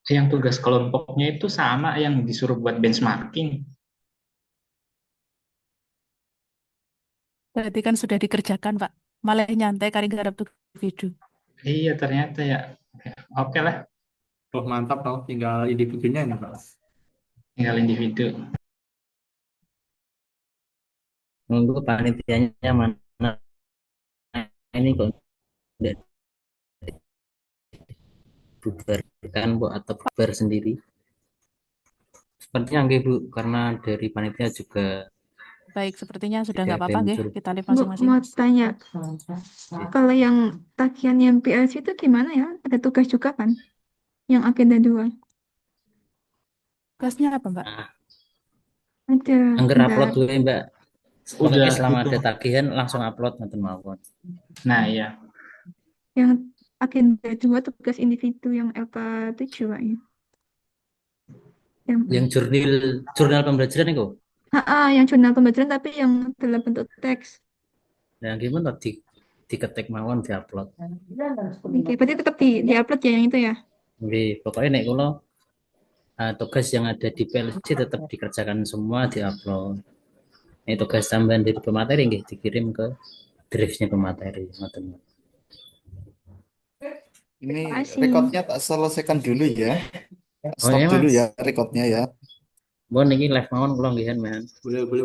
Yang tugas kelompoknya itu sama yang disuruh buat benchmarking.
Berarti kan sudah dikerjakan, Pak. Malah nyantai kari garap tuh video.
Iya, ternyata ya. Oke lah,
Oh, mantap dong, tinggal individunya ini, Pak.
tinggal individu.
Nunggu panitianya mana ini kok tidak bubarkan Bu atau bubar sendiri? Sepertinya enggak Bu, karena dari panitia juga
Baik, sepertinya sudah
tidak
nggak apa-apa, nggih.
venture.
Kita live
Bu,
masing-masing.
mau tanya, kalau yang tagihan yang PLC itu gimana ya? Ada tugas juga kan? Yang agenda 2.
Tugasnya apa, Mbak?
Ada,
Angger
bentar.
upload dulu ya, Mbak.
Udah,
Pokoknya selama
gitu.
ada tagihan langsung upload nanti mawon.
Nah, iya.
Yang agenda 2 tugas individu yang LK7 Pak, ya.
Yang jurnal pembelajaran itu.
Yang jurnal pembelajaran tapi yang dalam bentuk teks.
Nah, gimana diketik mawon diupload.
Oke, berarti tetap di-upload ya yang itu ya?
Nggih, pokoknya nek kula tugas yang ada di PLC tetap dikerjakan semua diupload. Ini tugas tambahan dari pemateri nggih dikirim ke drive-nya pemateri.
Ini
Makasih.
rekodnya tak selesaikan dulu ya.
Oh
Stop
iya,
dulu
Mas.
ya rekodnya ya.
Bon iki live mawon kula nggih, Man.
Boleh